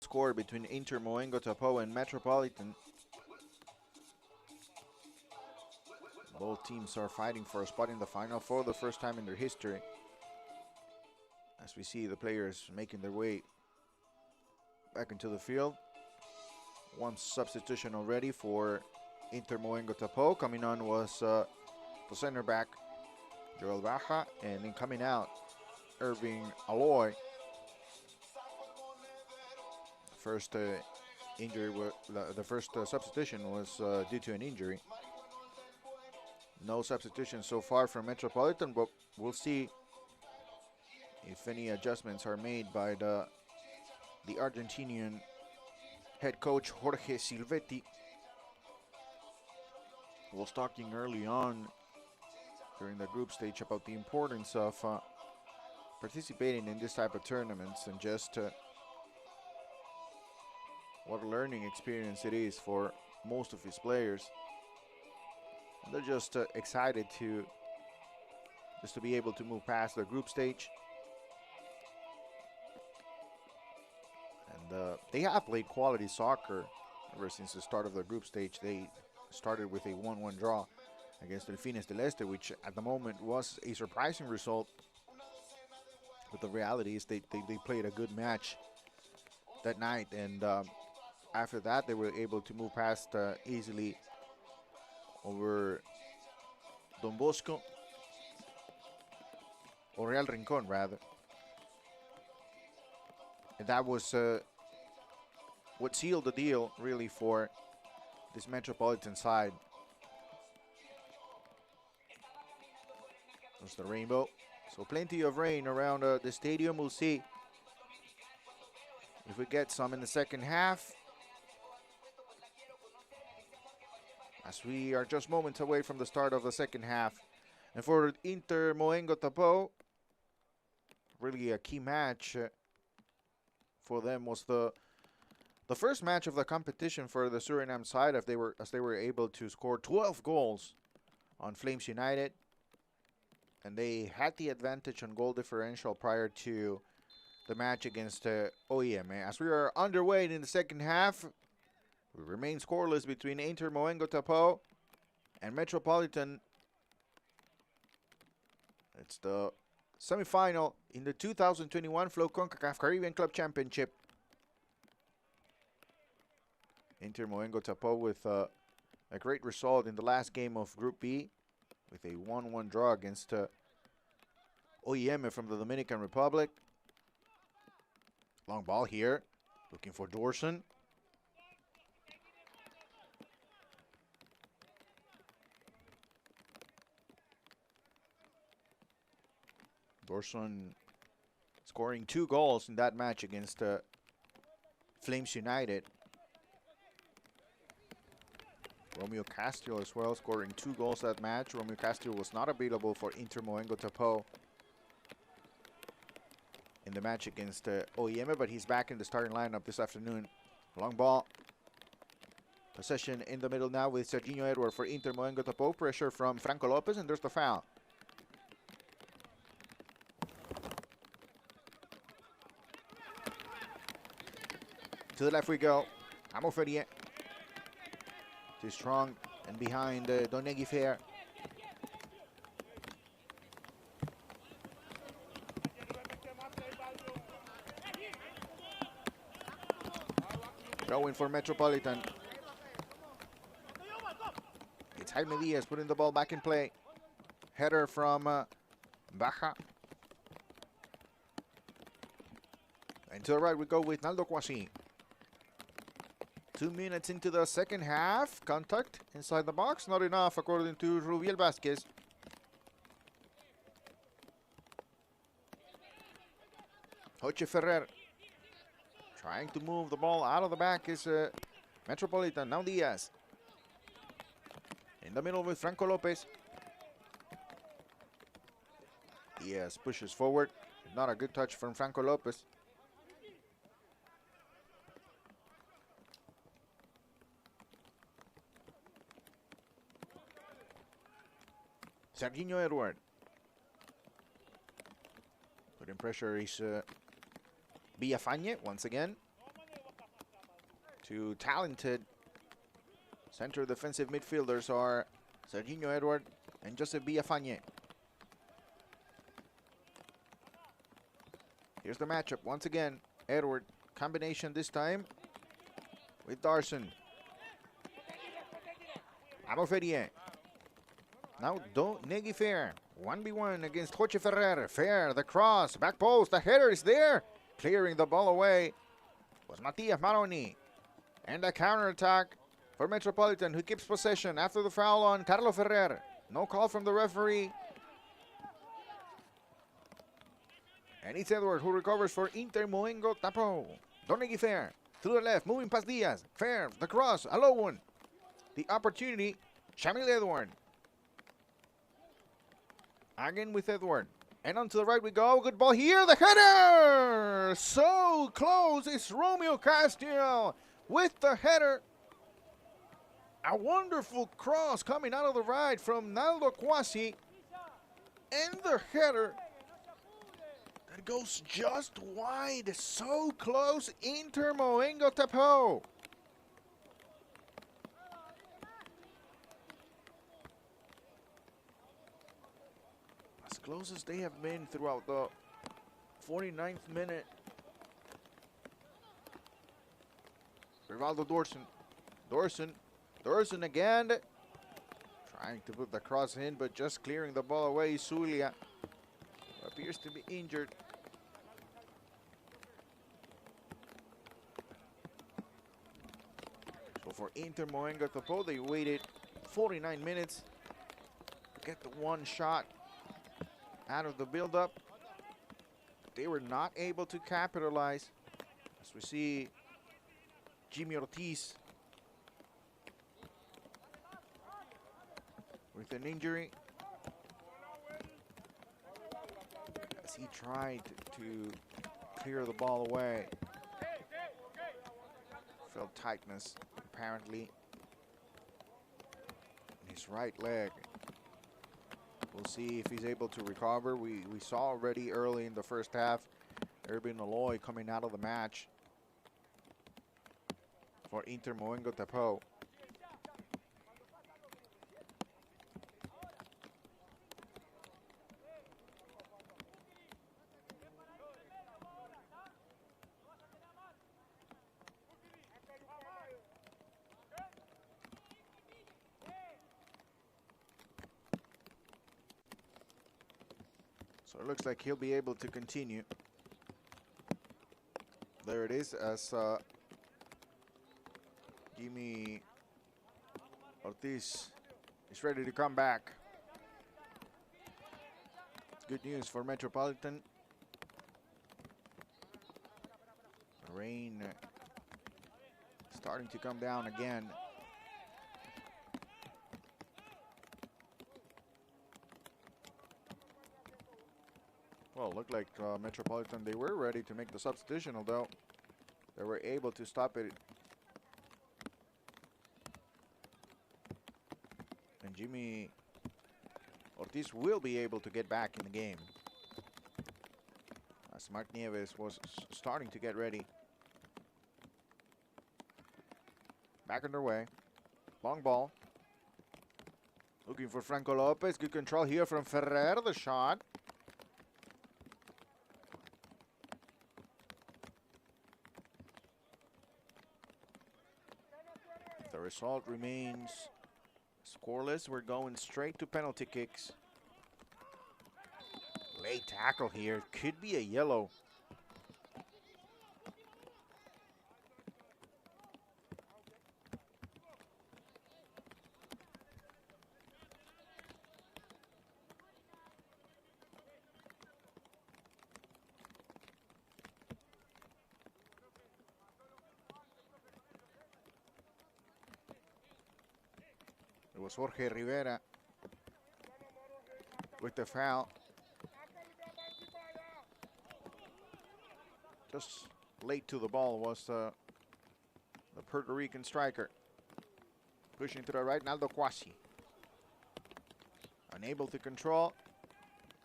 score between Inter Moengo Tapo and Metropolitan. Both teams are fighting for a spot in the final for the first time in their history. As we see the players making their way back into the field. One substitution already for Inter Moengo Tapo. Coming on was the center back, Joel Baja, and then coming out, Irving Aloy. First injury, the first substitution was due to an injury. No substitution so far from Metropolitan, but we'll see if any adjustments are made by the Argentinian head coach Jorge Silvetti. Was talking early on during the group stage about the importance of participating in this type of tournaments and just what a learning experience it is for most of his players. And they're just excited to be able to move past the group stage. And they have played quality soccer ever since the start of the group stage. They started with a 1-1 draw against Delfines del Este, which at the moment was a surprising result. But the reality is they played a good match that night, and after that they were able to move past easily over Don Bosco, or Real Rincon rather. And that was what sealed the deal really for this Metropolitan side. There's the rainbow. So plenty of rain around the stadium. We'll see if we get some in the second half, as we are just moments away from the start of the second half. And for Inter Moengo Tapo, really a key match for them was the first match of the competition for the Suriname side, as they were able to score 12 goals on Flames United, and they had the advantage on goal differential prior to the match against OEM. As we are underway in the second half, we remain scoreless between Inter Moengo Tapo and Metropolitan. It's the semifinal in the 2021 Flow Concacaf Caribbean Club Championship. Inter Moengo Tapo with a great result in the last game of Group B with a 1-1 draw against OEM from the Dominican Republic. Long ball here, looking for Dorson. Dorson scoring 2 goals in that match against Flames United. Romeo Castillo as well, scoring 2 goals that match. Romeo Castillo was not available for Inter Moengo Tapo in the match against OEM, but he's back in the starting lineup this afternoon. Long ball. Possession in the middle now with Serginho Edward for Inter Moengo Tapo. Pressure from Franco Lopez, and there's the foul. To the left we go. Amo Ferrier. Too strong and behind Donegui Fair. Going for Metropolitan. It's Jaime Diaz putting the ball back in play. Header from Baja. And to the right we go with Naldo Kwasi. 2 minutes into the second half. Contact inside the box. Not enough according to Rubiel Vasquez. Joche Ferrer trying to move the ball out of the back is Metropolitan. Now Diaz. In the middle with Franco Lopez. Diaz pushes forward. Not a good touch from Franco Lopez. Serginho Edward. Putting pressure is Villafañe once again. Two talented center defensive midfielders are Serginho Edward and Joseph Villafañe. Here's the matchup once again. Edward, combination this time with Darson. Amo Ferrier. Now Negi Fair. 1v1 against Jorge Ferrer. Fair, the cross, back post, the header is there. Clearing the ball away was Matias Maroni. And a counter-attack for Metropolitan, who keeps possession after the foul on Carlo Ferrer. No call from the referee. And it's Edward who recovers for Inter Moengo Tapo. Donegui Fair to the left, moving past Diaz. Fair, the cross, a low one. The opportunity, Shamil Edward. Again with Edward. And on to the right we go. Good ball here. The header! So close is Romeo Castiel with the header. A wonderful cross coming out of the right from Naldo Quasi. And the header that goes just wide. So close. Inter Moengo Tapo. As close as they have been throughout the 49th minute. Rivaldo Dorson again. Trying to put the cross in, but just clearing the ball away. Zulia appears to be injured. So for Inter Moengo Tapo, they waited 49 minutes to get the one shot out of the build-up. They were not able to capitalize. As we see Jimmy Ortiz with an injury as he tried to clear the ball away. Felt tightness apparently in his right leg. We'll see if he's able to recover. We saw already early in the first half Erwin Aloy coming out of the match for Inter Moengo Tapo. So it looks like he'll be able to continue. There it is as Jimmy Ortiz is ready to come back. Good news for Metropolitan. The rain starting to come down again. Well, it looked like Metropolitan, they were ready to make the substitution, although they were able to stop it. And Jimmy Ortiz will be able to get back in the game, as Mark Nieves was starting to get ready. Back underway. Long ball. Looking for Franco Lopez. Good control here from Ferrer. The shot. The result remains scoreless. We're going straight to penalty kicks. Late tackle here. Could be a yellow. It was Jorge Rivera with the foul. Just late to the ball was the Puerto Rican striker. Pushing to the right, Naldo Quasi. Unable to control,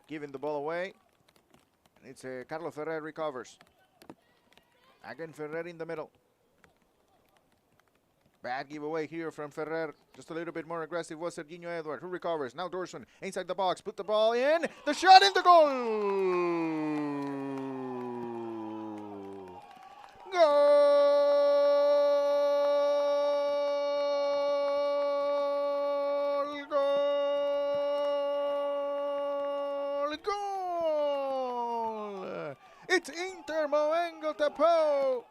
giving the ball away. And it's Carlo Ferrer recovers. Again, Ferrer in the middle. Bad giveaway here from Ferrer. Just a little bit more aggressive was Serginho Edward, who recovers. Now Dorson inside the box. Put the ball in. The shot in the goal. Goal! Goal! Goal! It's Inter Moengo Tapo.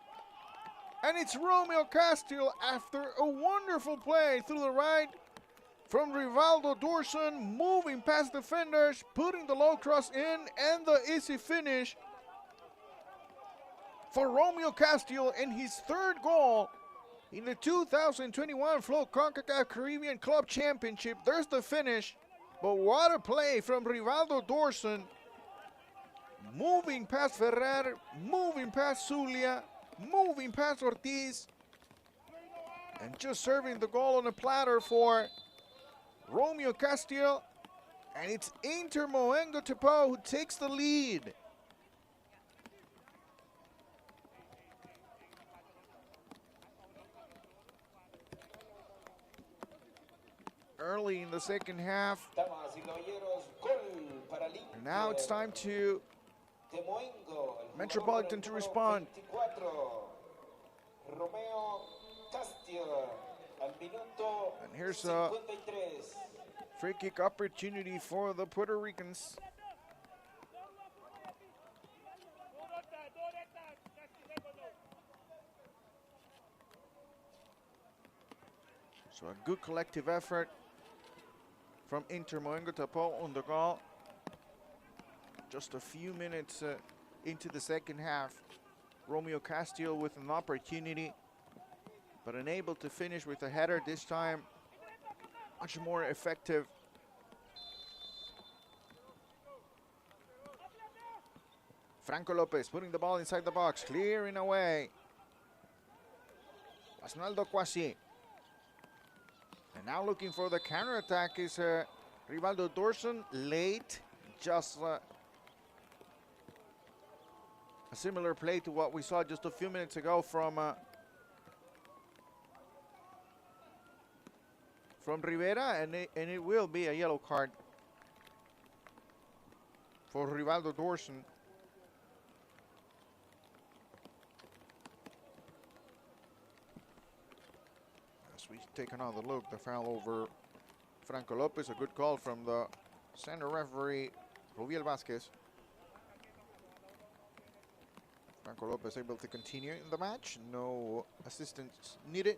And it's Romeo Castile after a wonderful play through the right from Rivaldo Dorson, moving past defenders, putting the low cross in, and the easy finish for Romeo Castile in his third goal in the 2021 Flow Concacaf Caribbean Club Championship. There's the finish, but what a play from Rivaldo Dorson, moving past Ferrer, moving past Zulia, moving past Ortiz, and just serving the goal on a platter for Romeo Castile. And it's Inter Moengo Tapo who takes the lead. Early in the second half. Damas y caballeros, gol para el Inter And now it's time to de Moengo, el Metropolitan to jugador respond. 24, Romeo Castile, al minuto And here's a 53. free kick opportunity for the Puerto Ricans. So a good collective effort from Inter Moengo Tapo on the goal. Just a few minutes into the second half. Romeo Castile with an opportunity, but unable to finish with a header this time. Much more effective. Franco Lopez putting the ball inside the box, clearing away. Asnaldo Quasi. And now looking for the counter-attack is Rivaldo Dorson, late. Just a similar play to what we saw just a few minutes ago from Rivera, and it will be a yellow card for Rivaldo Dorson. As we take another look, the foul over Franco Lopez, a good call from the center referee, Rubiel Vasquez. Franco Lopez able to continue in the match, no assistance needed.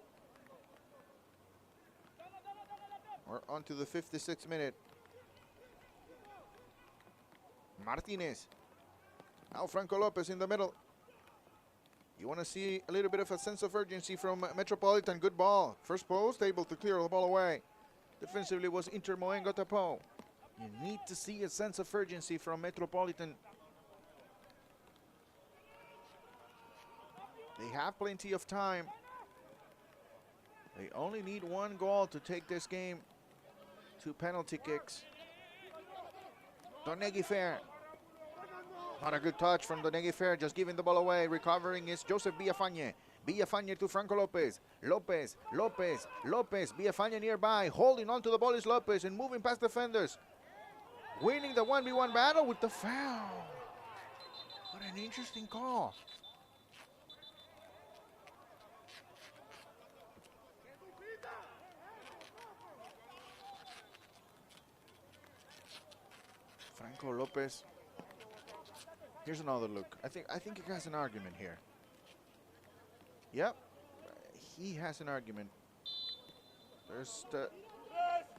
We're on to the 56th minute. Martinez. Now Franco Lopez in the middle. You want to see a little bit of a sense of urgency from Metropolitan. Good ball. First post, able to clear the ball away. Defensively was Inter Moengo Tapo. You need to see a sense of urgency from Metropolitan. They have plenty of time. They only need one goal to take this game to penalty kicks. Donegui Fair. Not a good touch from Donegui Fair, just giving the ball away. Recovering is Joseph Villafañe. Villafañe to Franco Lopez. Lopez. Villafañe nearby. Holding on to the ball is Lopez and moving past defenders. Winning the 1v1 battle with the foul. What an interesting call. Franco Lopez. Here's another look. I think he has an argument here. Yep, he has an argument. There's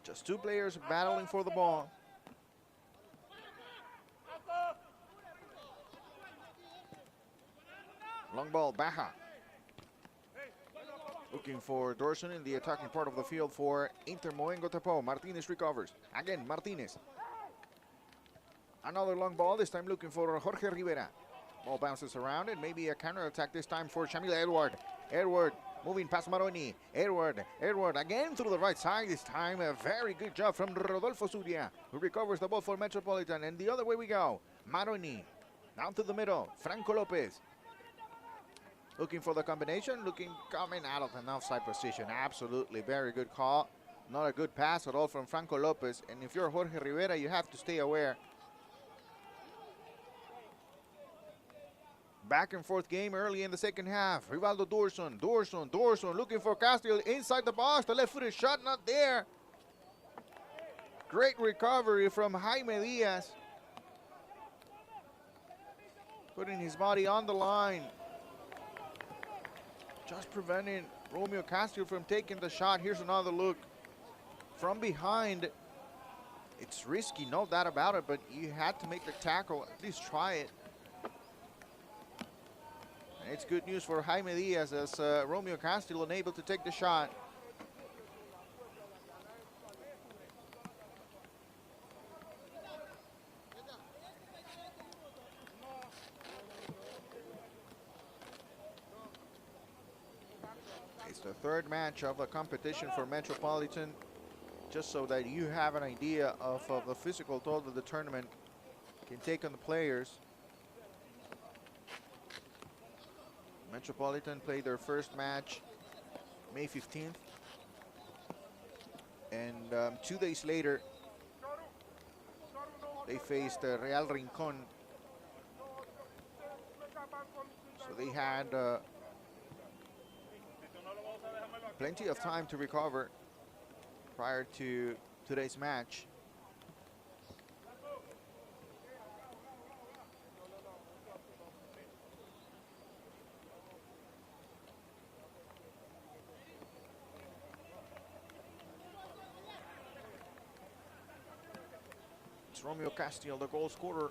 just two players battling for the ball. Long ball, Baja. Looking for Dorson in the attacking part of the field for Inter Moengo Tapo. Martinez recovers. Again, Martinez. Another long ball, this time looking for Jorge Rivera. Ball bounces around and maybe a counter-attack this time for Shamil Edward. Edward moving past Maroni. Edward again through the right side. This time a very good job from Rodolfo Zulia, who recovers the ball for Metropolitan. And the other way we go. Maroni down to the middle. Franco Lopez. Looking for the combination, coming out of an offside position. Absolutely, very good call. Not a good pass at all from Franco Lopez. And if you're Jorge Rivera, you have to stay aware. Back and forth game early in the second half. Rivaldo Dorson looking for Castillo inside the box. The left-footed shot not there. Great recovery from Jaime Diaz. Putting his body on the line. Just preventing Romeo Castillo from taking the shot. Here's another look from behind. It's risky, no doubt about it, but you had to make the tackle, at least try it. And it's good news for Jaime Diaz as Romeo Castillo unable to take the shot. It's the third match of the competition for Metropolitan, just so that you have an idea of the physical toll that the tournament can take on the players. Metropolitan played their first match May 15th, and 2 days later they faced Real Rincon. So they had plenty of time to recover prior to today's match. It's Romeo Castillo, the goal scorer.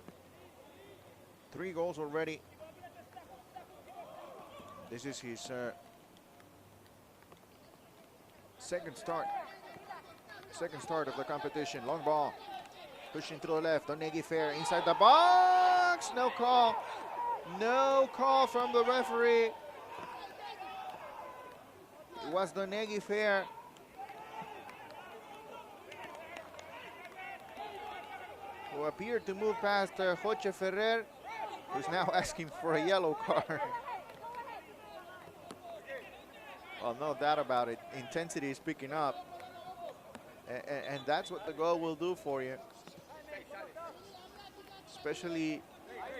3 goals already. This is his second start of the competition. Long ball, pushing through the left. Donegui Fair inside the box. No call. No call from the referee. It was Donegui Fair. Who appeared to move past Joche Ferrer, who's now asking for a yellow card. Well, no doubt about it. Intensity is picking up. And that's what the goal will do for you. Especially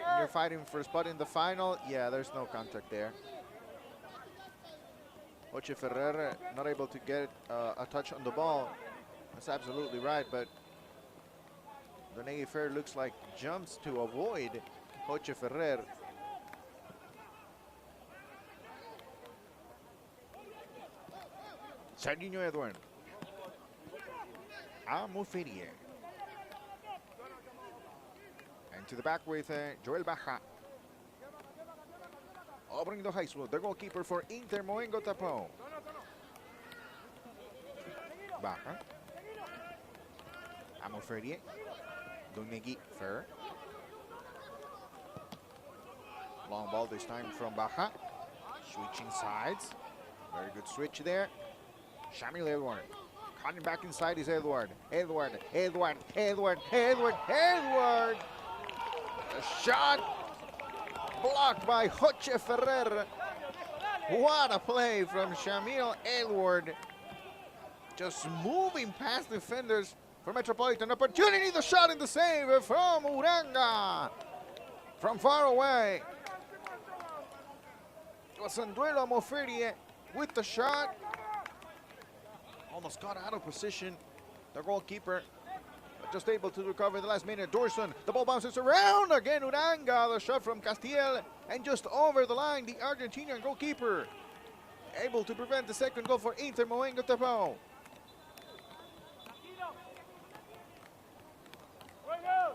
when you're fighting for a spot in the final. Yeah, there's no contact there. Joche Ferrer not able to get a touch on the ball. That's absolutely right, but Donegui Fair looks like jumps to avoid Joche Ferrer. Serginho Edward. Amuferie. And to the back with Joel Baja. Opening the high school, the goalkeeper for Inter Moengo Tapón. Baja. Amuferie. Donegui Fair. Long ball this time from Baja. Switching sides. Very good switch there. Shamil Edward. Cutting back inside is Edward. Edward. A shot blocked by Joche Ferrer. What a play from Shamil Edward. Just moving past defenders for Metropolitan. Opportunity, the shot and the save from Uranga. From far away. It was Anduelo Moferie with the shot. Almost got out of position, the goalkeeper, but just able to recover in the last minute. Dorson, the ball bounces around again. Uranga, the shot from Castiel, and just over the line, the Argentinian goalkeeper able to prevent the second goal for Inter Moengo Tapón.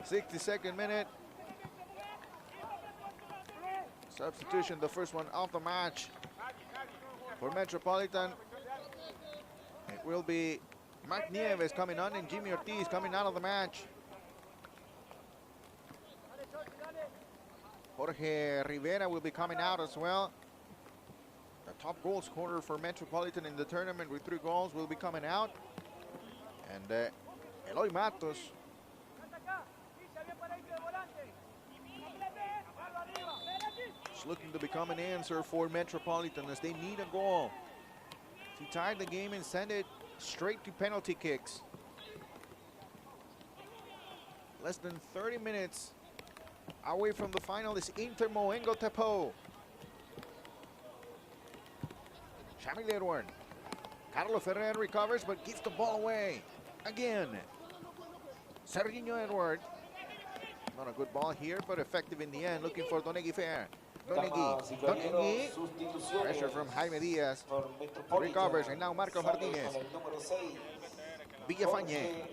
62nd minute. Substitution, the first one of the match for Metropolitan. It will be Mark Nieves coming on and Jimmy Ortiz coming out of the match. Jorge Rivera will be coming out as well. The top goal scorer for Metropolitan in the tournament with 3 goals will be coming out. And Eloy Matos is looking to become an answer for Metropolitan as they need a goal to tie the game and send it straight to penalty kicks. Less than 30 minutes away from the final is Inter Moengo Tapo. Shamil Edward. Carlos Ferrer recovers but gives the ball away. Again. Serginho Edward. Not a good ball here, but effective in the end. Looking for Donegui Fair. Donegui. Pressure from Jaime Diaz. Recovers, and now Marcos Martinez. Villafañe.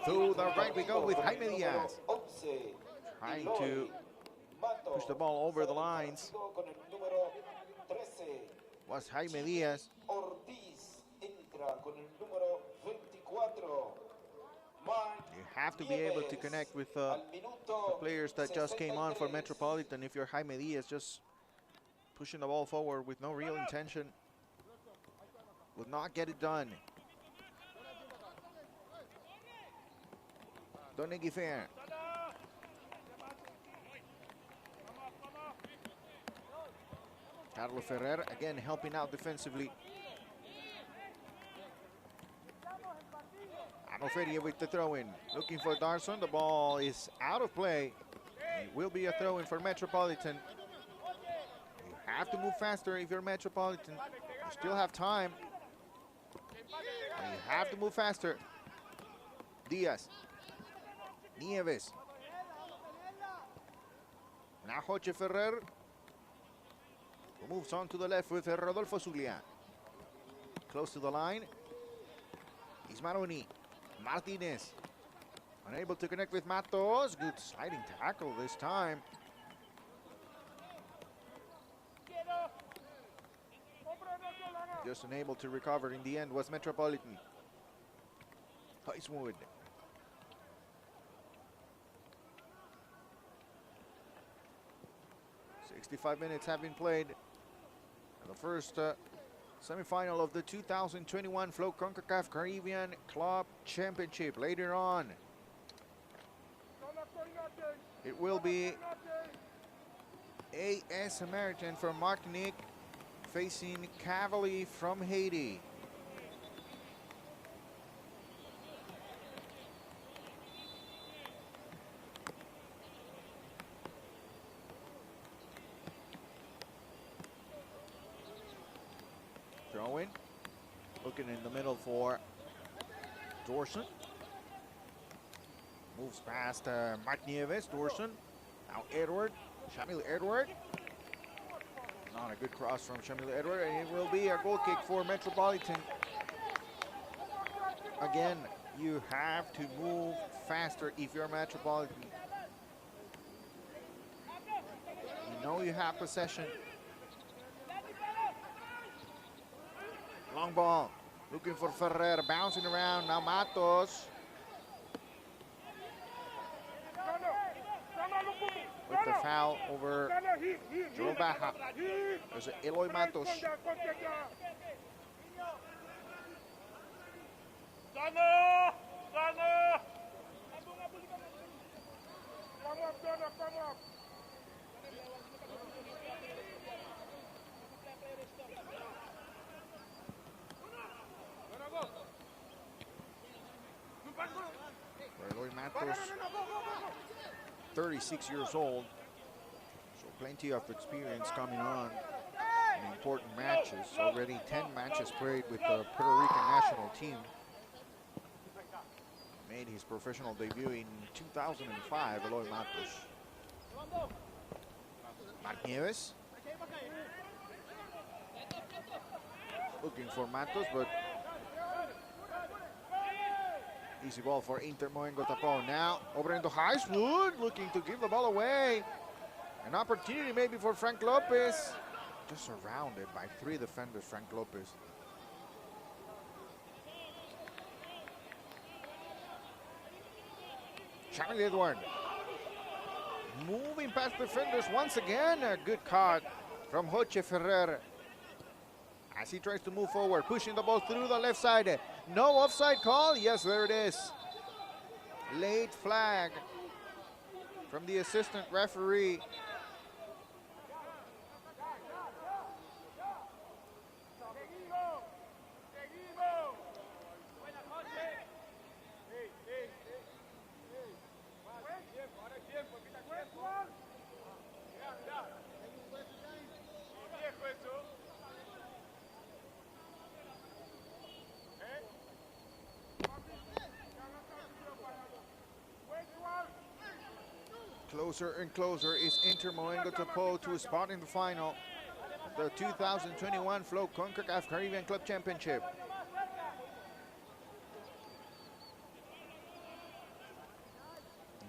Through the right we go with Jaime Diaz. Trying to push the ball over the lines. Was Jaime Diaz. You have to be able to connect with the players that just came on for Metropolitan. If you're Jaime Diaz, just pushing the ball forward with no real intention will not get it done. Donegui Fair. Carlos Ferrer again helping out defensively. Anoferia with the throw-in. Looking for Darson. The ball is out of play. It will be a throw-in for Metropolitan. You have to move faster if you're Metropolitan. You still have time. And you have to move faster. Diaz. Nieves. Now Joche Ferrer. Who moves on to the left with Rodolfo Zulia. Close to the line. Ismaroni. Martinez. Unable to connect with Matos. Good sliding tackle this time. Just unable to recover in the end was Metropolitan. Heiswood. "65 minutes have been played. And the first semifinal of the 2021 Flow Concacaf Caribbean Club Championship. Later on, it will be AS Samaritan from Martinique facing Cavalry from Haiti. Throw-in. Looking in the middle for Dorson. Moves past Mark Nieves. Dorson. Now Edward. Shamil Edward. Not a good cross from Shamil Edward, and it will be a goal kick for Metropolitan. Again, you have to move faster if you're Metropolitan. You know you have possession. Long ball, looking for Ferrer, bouncing around, now Matos. With the foul over Joe Baja. There's Eloy Matos. Eloy Matos, 36 years old, so plenty of experience coming on in important matches. Already 10 matches played with the Puerto Rican national team. Made his professional debut in 2005, Eloy Matos. Mark Nieves. Looking for Matos, but easy ball for Inter Moengo Tapón. Now over into Heiswood, looking to give the ball away. An opportunity maybe for Frank Lopez. Just surrounded by 3 defenders, Frank Lopez. Shamil Edward. Moving past defenders once again. A good cut from Joche Ferrer. As he tries to move forward, pushing the ball through the left side. No offside call. Yes, there it is. Late flag from the assistant referee. Closer and closer is Inter Moengo Tapo to a spot in the final of the 2021 Flow Concacaf Caribbean Club Championship.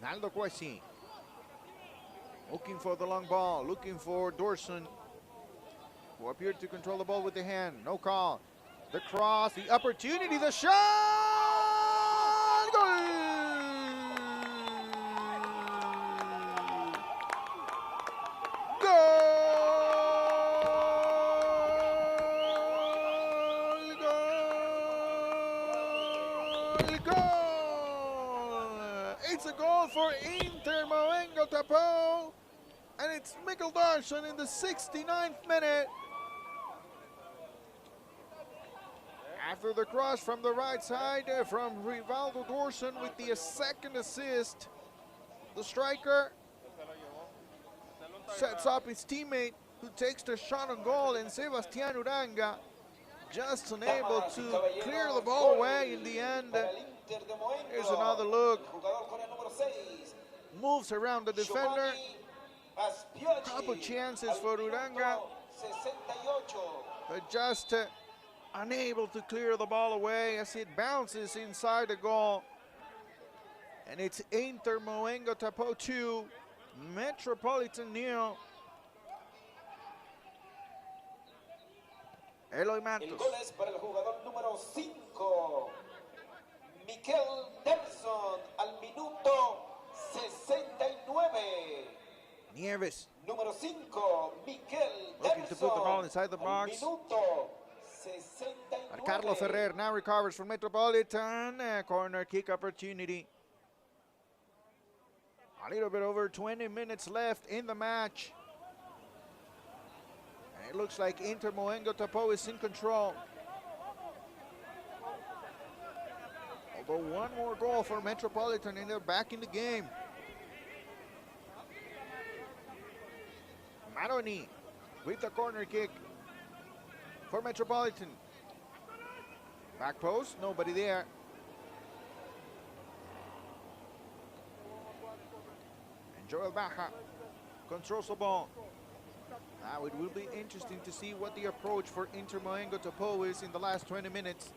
Naldo Kwesi looking for the long ball, looking for Dorson, who appeared to control the ball with the hand. No call. The cross, the opportunity, the shot! Goal! Goal! Goal! Goal! It's a goal for Inter Moengo Tapo, and it's Mikkel Dorson in the 69th minute. After the cross from the right side from Rivaldo Dorson with the second assist, the striker sets up his teammate who takes the shot on goal, and Sebastián Uranga just unable to clear the ball away in the end. Here's another look. Moves around the defender. Couple chances for Uranga, but just unable to clear the ball away as it bounces inside the goal. And it's Inter Moengo Tapo 2, Metropolitan 0. Eloy Matos. El gol es para el jugador número 5, Mikkel Dorson, al minuto 69. Nieves Número 5, Mikkel looking to put the ball inside the al box. minuto 69. Carlos Ferrer now recovers from Metropolitan. Corner kick opportunity. A little bit over 20 minutes left in the match. And it looks like Inter Moengo Tapo is in control. Although one more goal for Metropolitan and they're back in the game. Maroni with the corner kick for Metropolitan. Back post, nobody there. And Joel Baja controls the ball. Now it will be interesting to see what the approach for Inter Moengo Tapo is in the last 20 minutes.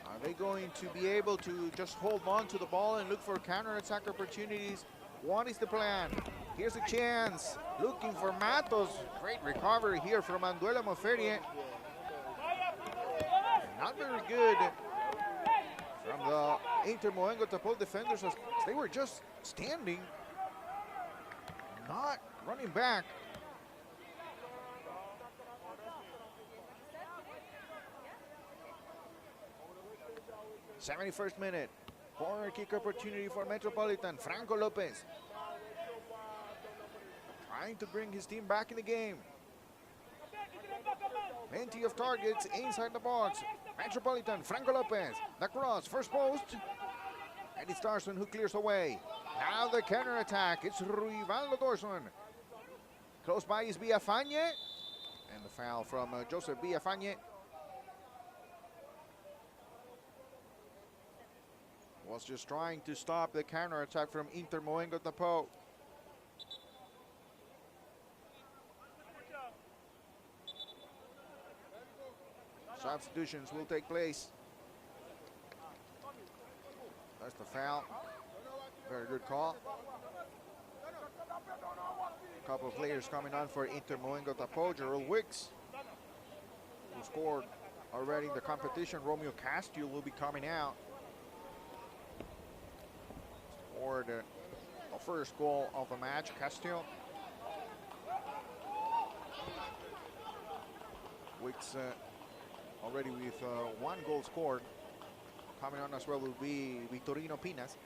Are they going to be able to just hold on to the ball and look for counter-attack opportunities? What is the plan? Here's a chance. Looking for Matos. Great recovery here from Anduela Moferie. Not very good from the Inter Moengo Tapo defenders as they were just standing, not running back. '71st minute. Corner kick opportunity for Metropolitan. Franco Lopez trying to bring his team back in the game. Plenty of targets inside the box. Metropolitan, Franco Lopez, the cross, first post. And it's Dorson who clears away. Now the counter attack. It's Rivaldo Dorson. Close by is Villafañe. And the foul from Joseph Villafañe. Was just trying to stop the counter attack from Inter Moengo Tapo. Substitutions will take place. That's the foul. Very good call. A couple of players coming on for Inter Moengo Tapo. Gerald Wicks, who scored already in the competition. Romeo Castile will be coming out. Scored the first goal of the match, Castile. Wicks already with one goal scored. Coming on as well will be Vitorino Pinas.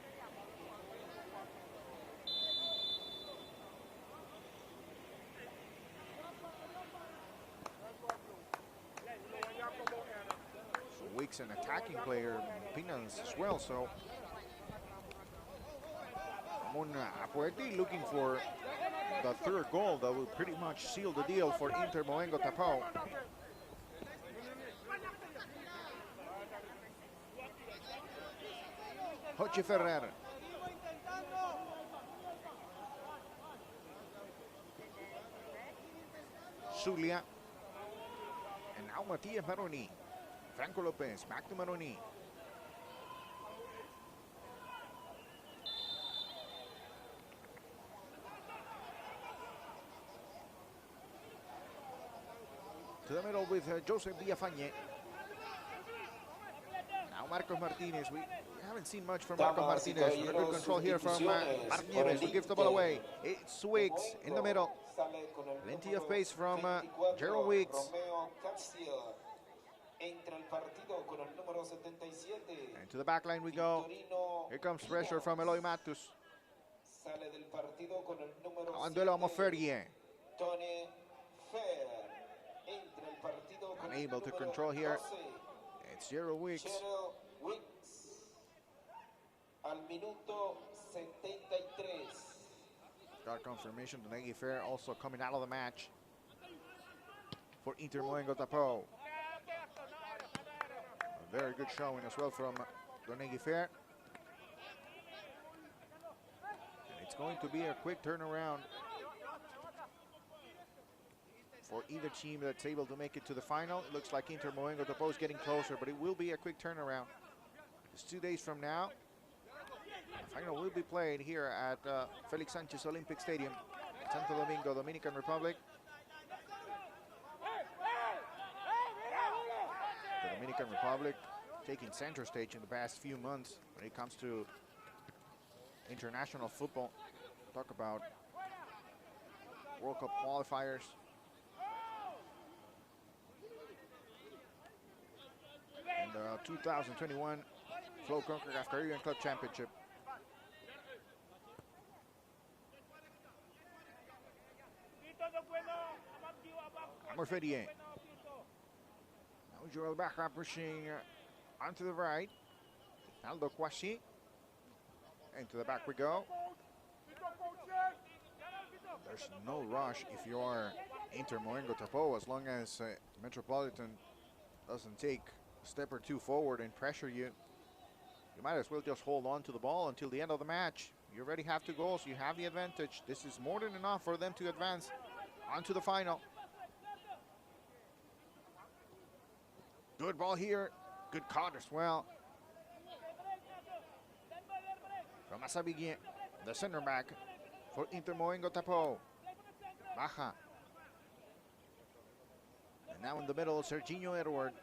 So Wicks an attacking player, Pinas as well. So Apueti looking for the third goal that will pretty much seal the deal for Inter Moengo Tapo. Joche Ferrer Zulia. And now Matias Maroni. Franco Lopez, back to Maroni. To the middle with Joseph Villafañe. Now Marcos Martinez. We haven't seen much from Marcos Martinez. A good control here from Marc Nieves, who gives the ball away. It's Wicks in the middle. Plenty of pace from Gerald Wicks. And to the back line we go. Here comes pressure from Eloy Matus. Andelo Moferie. Unable to control here. It's Gerald Wicks. Al minuto 73. Got confirmation. Donegui Fair also coming out of the match for Inter Moengo Tapo. A very good showing as well from Donegui Fair. And it's going to be a quick turnaround for either team that's able to make it to the final. It looks like Inter Moengo Tapo is getting closer, but it will be a quick turnaround. It's 2 days from now. The final will be played here at Felix Sanchez Olympic Stadium, Santo Domingo, Dominican Republic. The Dominican Republic taking center stage in the past few months when it comes to international football. Talk about World Cup qualifiers. And the 2021 Flow Concacaf Caribbean Club Championship. Morfedier. Now Joel Baja pushing onto the right. Aldo Kwasi. And to the back we go. There's no rush if you are Inter Moengo Tapo, as long as Metropolitan doesn't take a step or two forward and pressure you. You might as well just hold on to the ball until the end of the match. You already have 2 goals. You have the advantage. This is more than enough for them to advance onto the final. Good ball here. Good cut as well from Asabiguien, the center back for Inter Moengo Tapo. Baja. And now in the middle, Serginho Edward.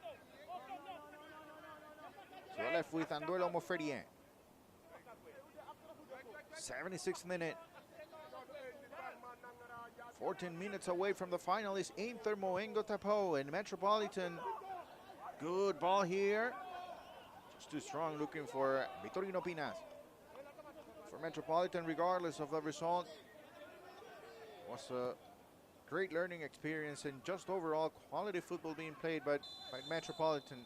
To the left with Anduelo Moferien. 76th minute. 14 minutes away from the final is Inter Moengo Tapo and Metropolitan. Good ball here. Just too strong, looking for Vitorino Pinas. For Metropolitan, regardless of the result, was a great learning experience and just overall quality football being played by Metropolitan.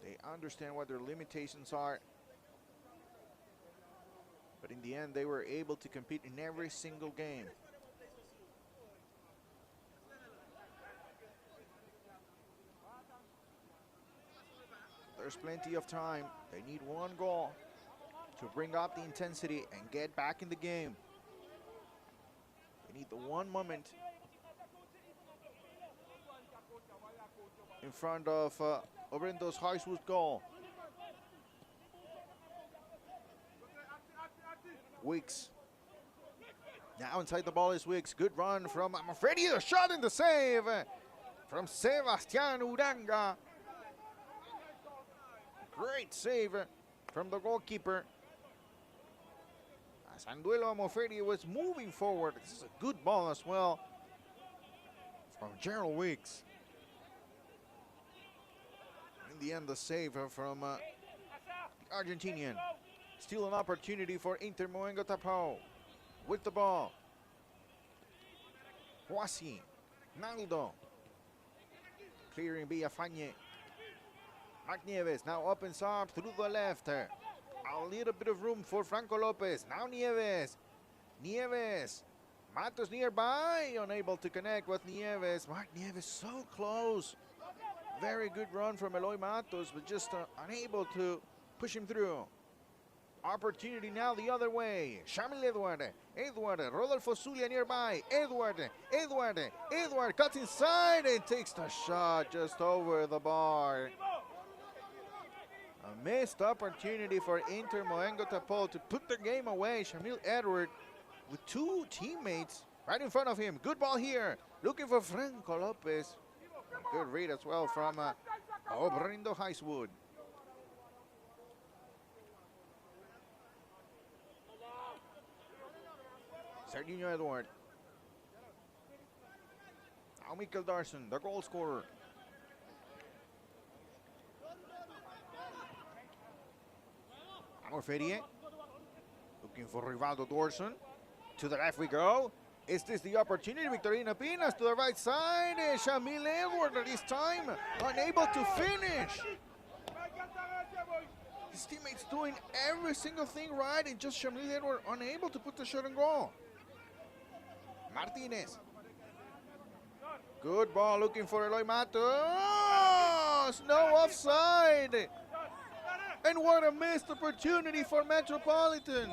They understand what their limitations are. But in the end, they were able to compete in every single game. There's plenty of time. They need 1 goal to bring up the intensity and get back in the game. They need the one moment in front of Orendo's Huyswood goal. Wicks. Now inside the ball is Wicks. Good run from Freddy. A shot in the save from Sebastian Uranga. Great save from the goalkeeper. As Anduelo Moferri was moving forward. This is a good ball as well from Gerald Wicks. In the end, the save from the Argentinian. Still an opportunity for Inter Moengo Tapo with the ball. Huasi, Naldo, clearing Villafañe. Marc Nieves now opens up through the left. A little bit of room for Franco Lopez. Now Nieves. Nieves. Matos nearby. Unable to connect with Nieves. Marc Nieves so close Very good run from Eloy Matos, but just unable to push him through. Opportunity now the other way. Shamil Edward, Rodolfo Zulia nearby. Edward cuts inside and takes the shot just over the bar. A missed opportunity for Inter Moengo Tapo to put the game away. Shamil Edward with two teammates right in front of him. Good ball here. Looking for Franco Lopez. Good read as well from Obrindo Heiswood. Serginho Edward. Now Mikel Darson, the goal scorer. Amor Ferie. Looking for Rivaldo Dorson. To the left we go. Is this the opportunity? Victorina Pinas to the right side. And Shamil Edward at this time unable to finish. His teammates doing every single thing right and just Shamil Edward unable to put the shot on goal. Martinez. Good ball looking for Eloy Matos. No offside. And what a missed opportunity for Metropolitan.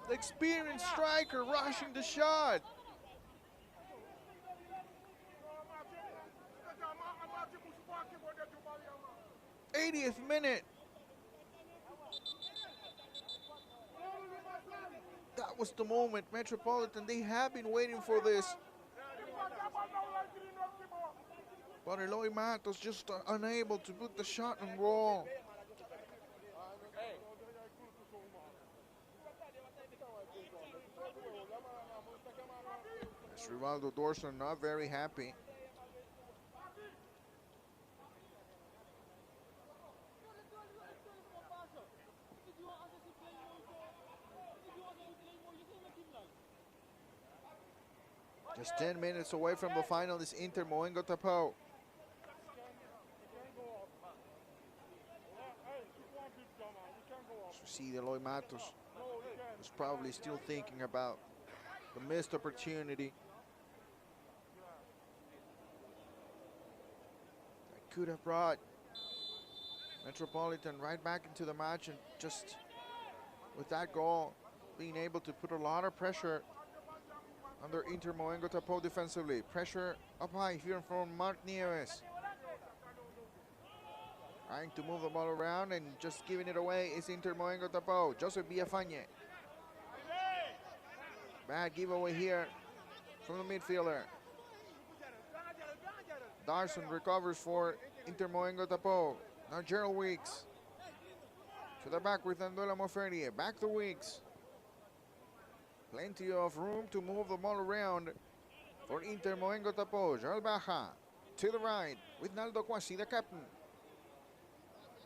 The experienced striker rushing the shot. 80th minute. That was the moment. Metropolitan, they have been waiting for this. But Eloy Matos just unable to put the shot on goal. As Rivaldo Dorson not very happy. Just 10 minutes away from the final is Inter Moengo Tapo. So see, Eloy Matos was probably still thinking about the missed opportunity. That could have brought Metropolitan right back into the match, and just with that goal, being able to put a lot of pressure under Inter Moengo Tapo defensively. Pressure up high here from Mark Nieves. Trying to move the ball around and just giving it away is Inter Moengo Tapo. Joseph Villafañe. Bad giveaway here from the midfielder. Darson recovers for Inter Moengo Tapo. Now Gerald Weeks. To the back with Andola Moferie. Back to Weeks. Plenty of room to move the ball around for Inter Moengo Tapo. Joel Baja to the right with Naldo Kwasi, the captain.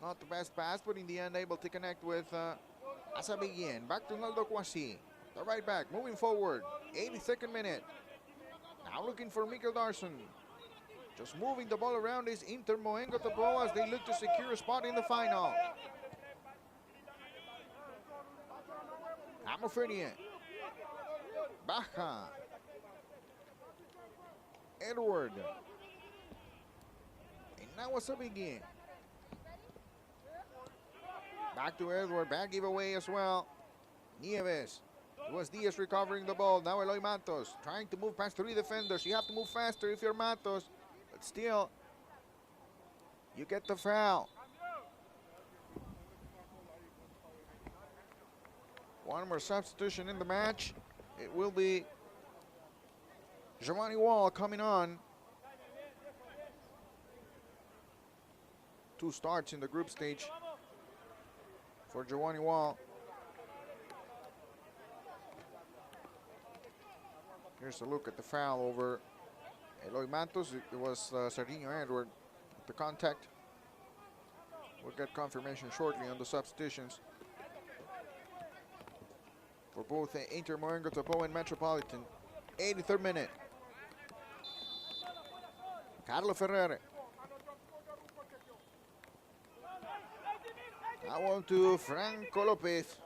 Not the best pass, but in the end able to connect with Asabeguien. Back to Naldo Kwasi, the right back, moving forward. 82nd minute. Now looking for Mikel Darson. Just moving the ball around is Inter Moengo Tapo as they look to secure a spot in the final. Amofernie. Baja. Edward. And now Asabeguien. Back to Edward, bad giveaway as well. Nieves. It was Diaz recovering the ball. Now Eloy Matos trying to move past three defenders. You have to move faster if you're Matos. But still, you get the foul. One more substitution in the match. It will be Giovanni Wall coming on. 2 starts in the group stage for Giovanni Wall. Here's a look at the foul over Eloy Matos. It was Serginho Edward with the contact. We'll get confirmation shortly on the substitutions for both Inter Moengo Tapo and Metropolitan. 83rd minute. Carlo Ferrere. Now on to Franco Lopez.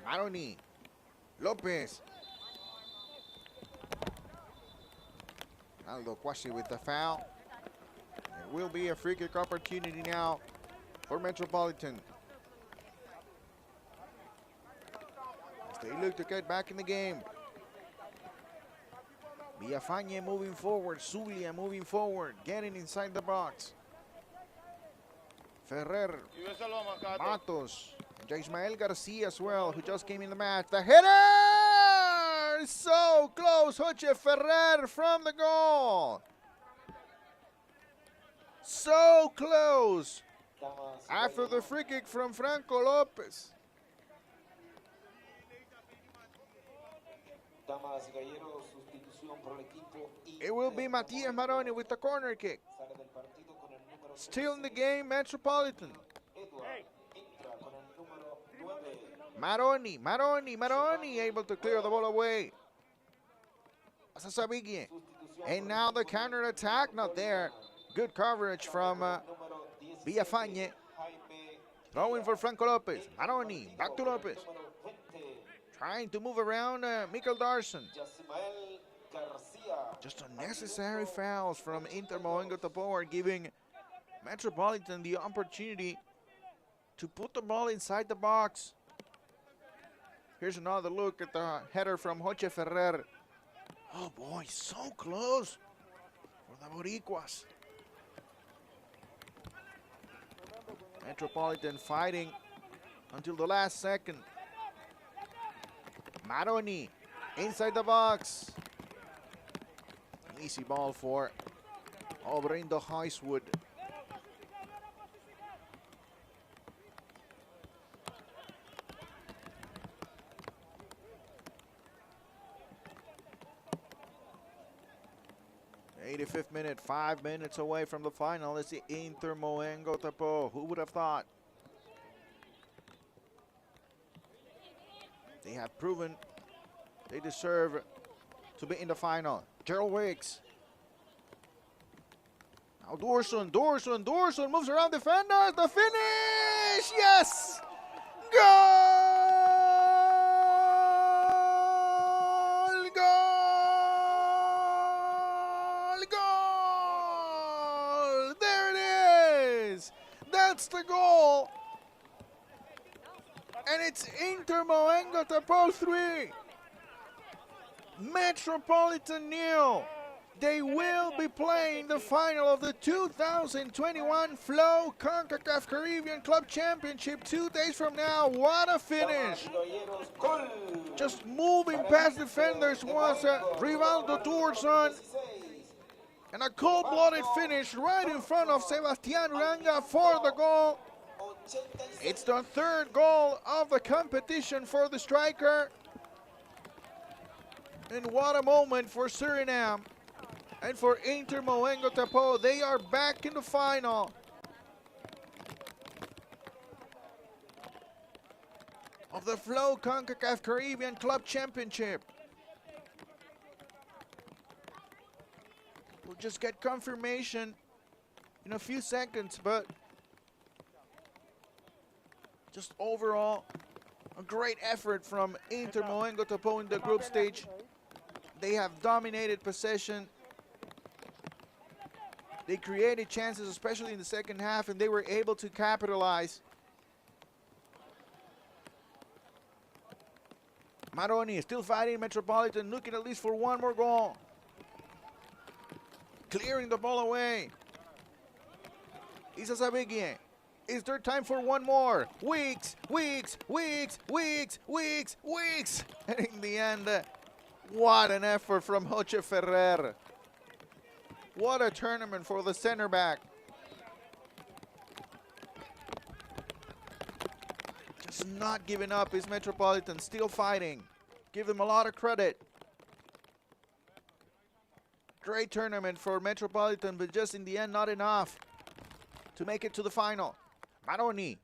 Maroni. Lopez. Aldo Quasi with the foul. It will be a free kick opportunity now for Metropolitan. As they look to get back in the game. Villafañe moving forward, Zulia moving forward, getting inside the box. Ferrer, Matos, Jaismael Garcia as well, who just came in the match. The header! So close, Joche Ferrer from the goal. So close. After the free kick from Franco Lopez. It will be Matias Maroni with the corner kick. Still in the game, Metropolitan. Maroni able to clear the ball away. Sasabigie. And now the counter attack, not there. Good coverage from Villafañe. Throwing for Franco Lopez. Maroni, back to Lopez. Trying to move around Mikkel Darson. Just unnecessary fouls from Inter Moengo Tapo are giving Metropolitan the opportunity to put the ball inside the box. Here's another look at the header from Joche Ferrer. Oh boy, so close for the Boricuas. Metropolitan fighting until the last second. Maroni inside the box. An easy ball for Obrindo Heiswood. The 85th minute, 5 minutes away from the final. It's the Inter Moengo Tapo. Who would have thought? They have proven they deserve to be in the final. Gerald Wicks. Now Dorson moves around defenders. The finish! Yes! Goal! There it is! That's the goal! And it's Inter Moengo Tapo 3. Metropolitan 0. They will be playing the final of the 2021 Flow Concacaf Caribbean Club Championship 2 days from now. What a finish! Just moving past defenders was Rivaldo Turson. And a cold-blooded finish right in front of Sebastian Ranga for the goal. It's the third goal of the competition for the striker. And what a moment for Suriname and for Inter Moengo Tapo. They are back in the final of the Flow Concacaf Caribbean Club Championship. We'll just get confirmation in a few seconds, but just overall a great effort from Inter Moengo Tapo in the group stage. They have dominated possession. They created chances, especially in the second half, and they were able to capitalize. Maroni still fighting Metropolitan, looking at least for one more goal. Clearing the ball away. Isa Sabigie. Is there time for one more? Weeks. And in the end, what an effort from Joche Ferrer. What a tournament for the center back. Just not giving up is Metropolitan, still fighting. Give them a lot of credit. Great tournament for Metropolitan, but just in the end, not enough to make it to the final. Maroni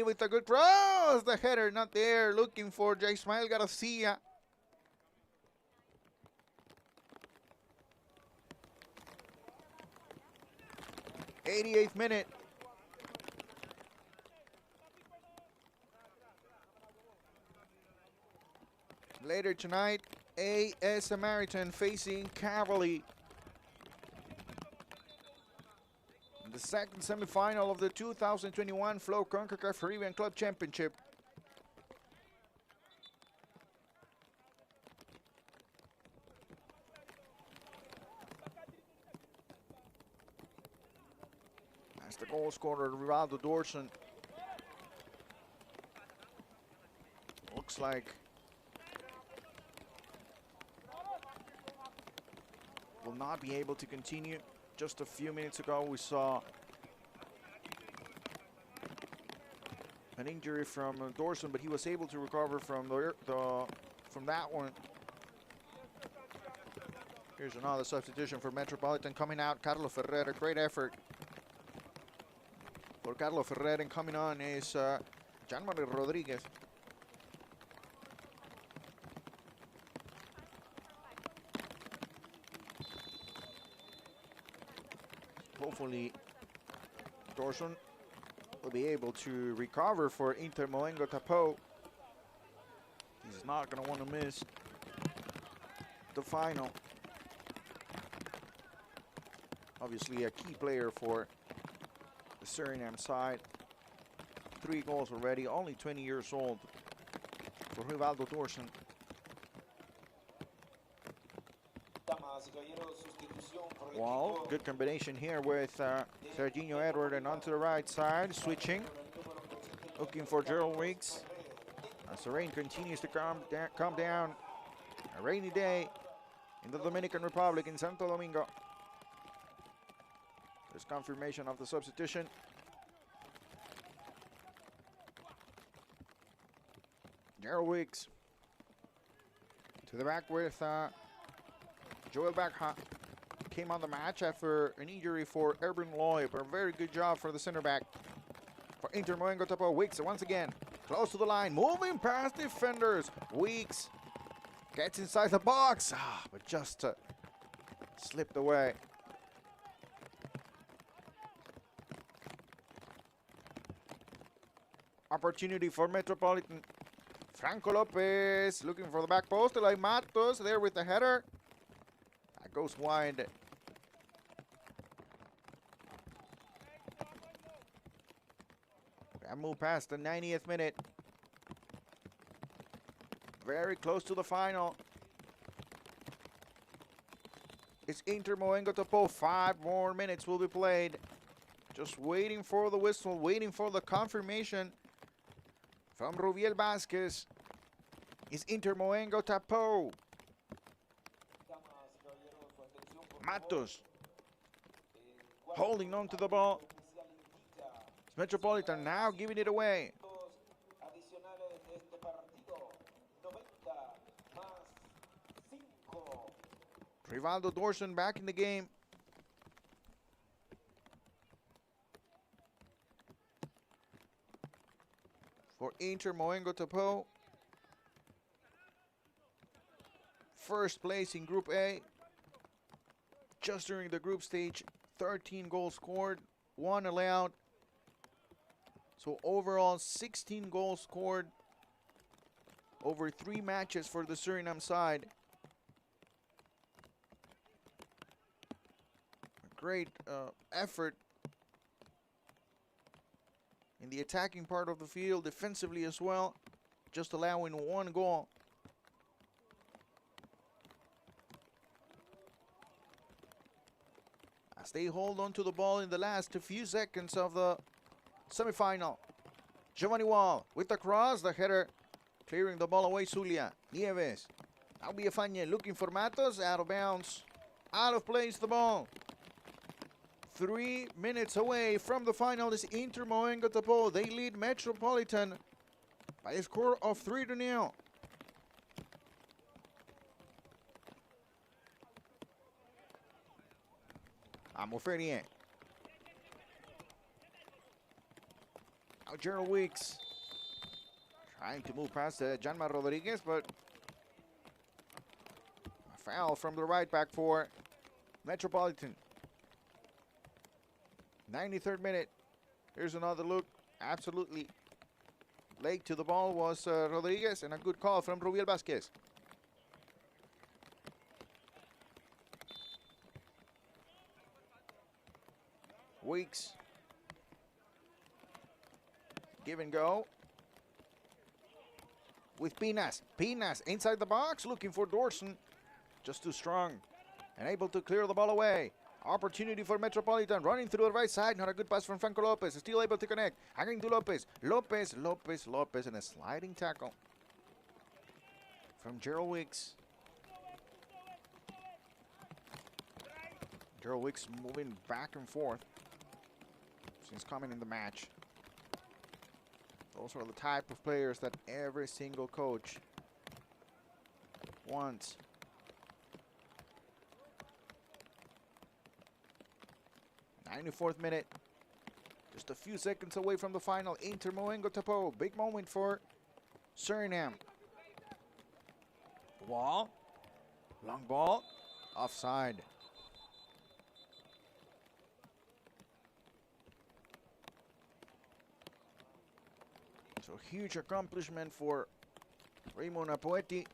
with a good cross. The header not there, looking for Jaismael Garcia. 88th minute. Later tonight, AS Samaritan facing Cavalry second semifinal of the 2021 Flow Concacaf Caribbean Club Championship. As the goal scorer, Rivaldo Dorson, looks like will not be able to continue. Just a few minutes ago, we saw an injury from Dorson, but he was able to recover from from that one. Here's another substitution for Metropolitan coming out. Carlos Ferrer, great effort for Carlos Ferrer, and coming on is Jean-Marie Rodriguez. Hopefully, Dorson will be able to recover for Inter Moengo Tapo. He's not going to want to miss the final. Obviously, a key player for the Suriname side. 3 goals already, only 20 years old for Rivaldo Dorson. Well, good combination here with Serginho Edward, and onto the right side, switching, looking for Gerald Weeks. As the rain continues to come down, a rainy day in the Dominican Republic in Santo Domingo. There's confirmation of the substitution. Gerald Weeks to the back with Joel Backha. Came on the match after an injury for Erwin Loy, but a very good job for the center back for Inter Moengo Tapo. Weeks once again close to the line, moving past defenders. Weeks gets inside the box, but just slipped away. Opportunity for Metropolitan. Franco Lopez looking for the back post. Eli Matos there with the header. That goes wide. And move past the 90th minute. Very close to the final. It's Inter Moengo Tapo. 5 more minutes will be played. Just waiting for the whistle, waiting for the confirmation from Rubiel Vasquez. Is Inter Moengo Tapo. Matos holding on to the ball. It's Metropolitan now giving it away. Rivaldo Dorson back in the game. For Inter Moengo Tapo. First place in Group A. Just during the group stage, 13 goals scored, 1 allowed. So overall, 16 goals scored over 3 matches for the Suriname side. A great effort in the attacking part of the field, defensively as well, just allowing 1 goal. As they hold on to the ball in the last few seconds of the semifinal. Giovanni Wall with the cross, the header, clearing the ball away. Zulia, Nieves, now Villafañe looking for Matos, out of bounds, out of place the ball. 3 minutes away from the final is Inter Moengo Tapo. They lead Metropolitan by a score of 3-0. Amo Fernier. Now Gerald Weeks trying to move past Jean-Marie Rodriguez, but a foul from the right back for Metropolitan. 93rd minute. Here's another look. Absolutely late to the ball was Rodriguez, and a good call from Rubiel Vasquez. Weeks. Give and go. With Pinas. Pinas inside the box, looking for Dorson. Just too strong. And able to clear the ball away. Opportunity for Metropolitan, running through the right side. Not a good pass from Franco Lopez. Still able to connect. Hanging to Lopez. Lopez, and a sliding tackle from Gerald Wicks. Gerald Wicks moving back and forth since coming in the match. Those are the type of players that every single coach wants. '94th minute. Just a few seconds away from the final. Inter Moengo Tapo. Big moment for Suriname. Wall. Long ball. Offside. So huge accomplishment for Raymond Apoeti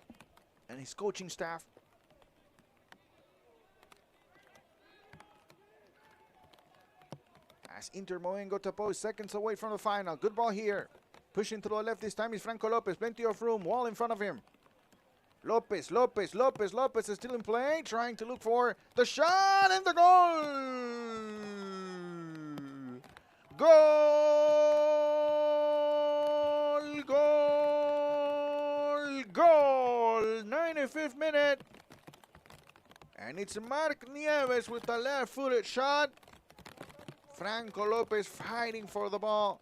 and his coaching staff. As Inter Moengo Tapo is seconds away from the final. Good ball here. Pushing to the left this time is Franco Lopez. Plenty of room. Wall in front of him. Lopez is still in play. Trying to look for the shot and the goal. Goal. 95th minute. And it's Mark Nieves with a left-footed shot. Franco Lopez fighting for the ball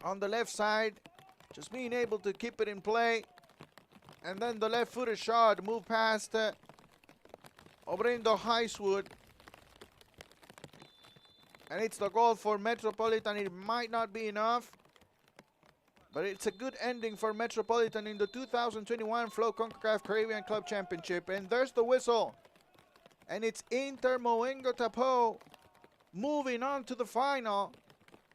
on the left side, just being able to keep it in play. And then the left-footed shot moved past Obrendo Heiswood. And it's the goal for Metropolitan. It might not be enough, but it's a good ending for Metropolitan in the 2021 Flow Concacaf Caribbean Club Championship. And there's the whistle. And it's Inter Moengo Tapo moving on to the final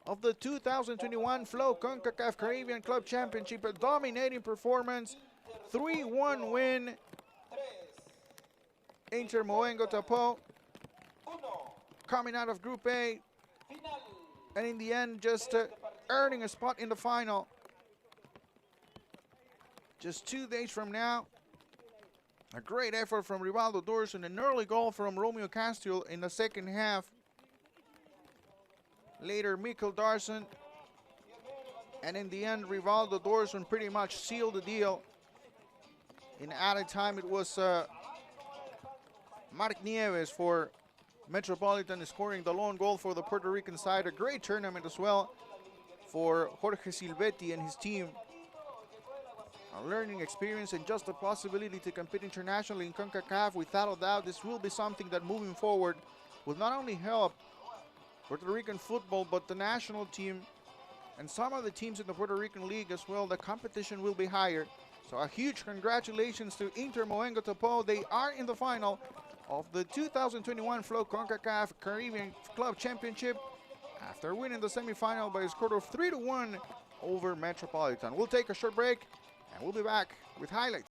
of the 2021 Flow Concacaf Caribbean Club Championship. A dominating performance, 3-1 win. Inter Moengo Tapo coming out of Group A, and in the end just earning a spot in the final. Just 2 days from now, a great effort from Rivaldo Dorson, an early goal from Romeo Castiel in the second half. Later, Mikkel Darson. And in the end, Rivaldo Dorson pretty much sealed the deal. In added time, it was Mark Nieves for Metropolitan scoring the lone goal for the Puerto Rican side. A great tournament as well for Jorge Silvetti and his team. A learning experience and just a possibility to compete internationally in CONCACAF. Without a doubt, this will be something that moving forward will not only help Puerto Rican football, but the national team and some of the teams in the Puerto Rican League as well. The competition will be higher. So a huge congratulations to Inter Moengo Tapo. They are in the final of the 2021 Flow Concacaf Caribbean Club Championship after winning the semifinal by a score of 3-1 over Metropolitan. We'll take a short break and we'll be back with highlights.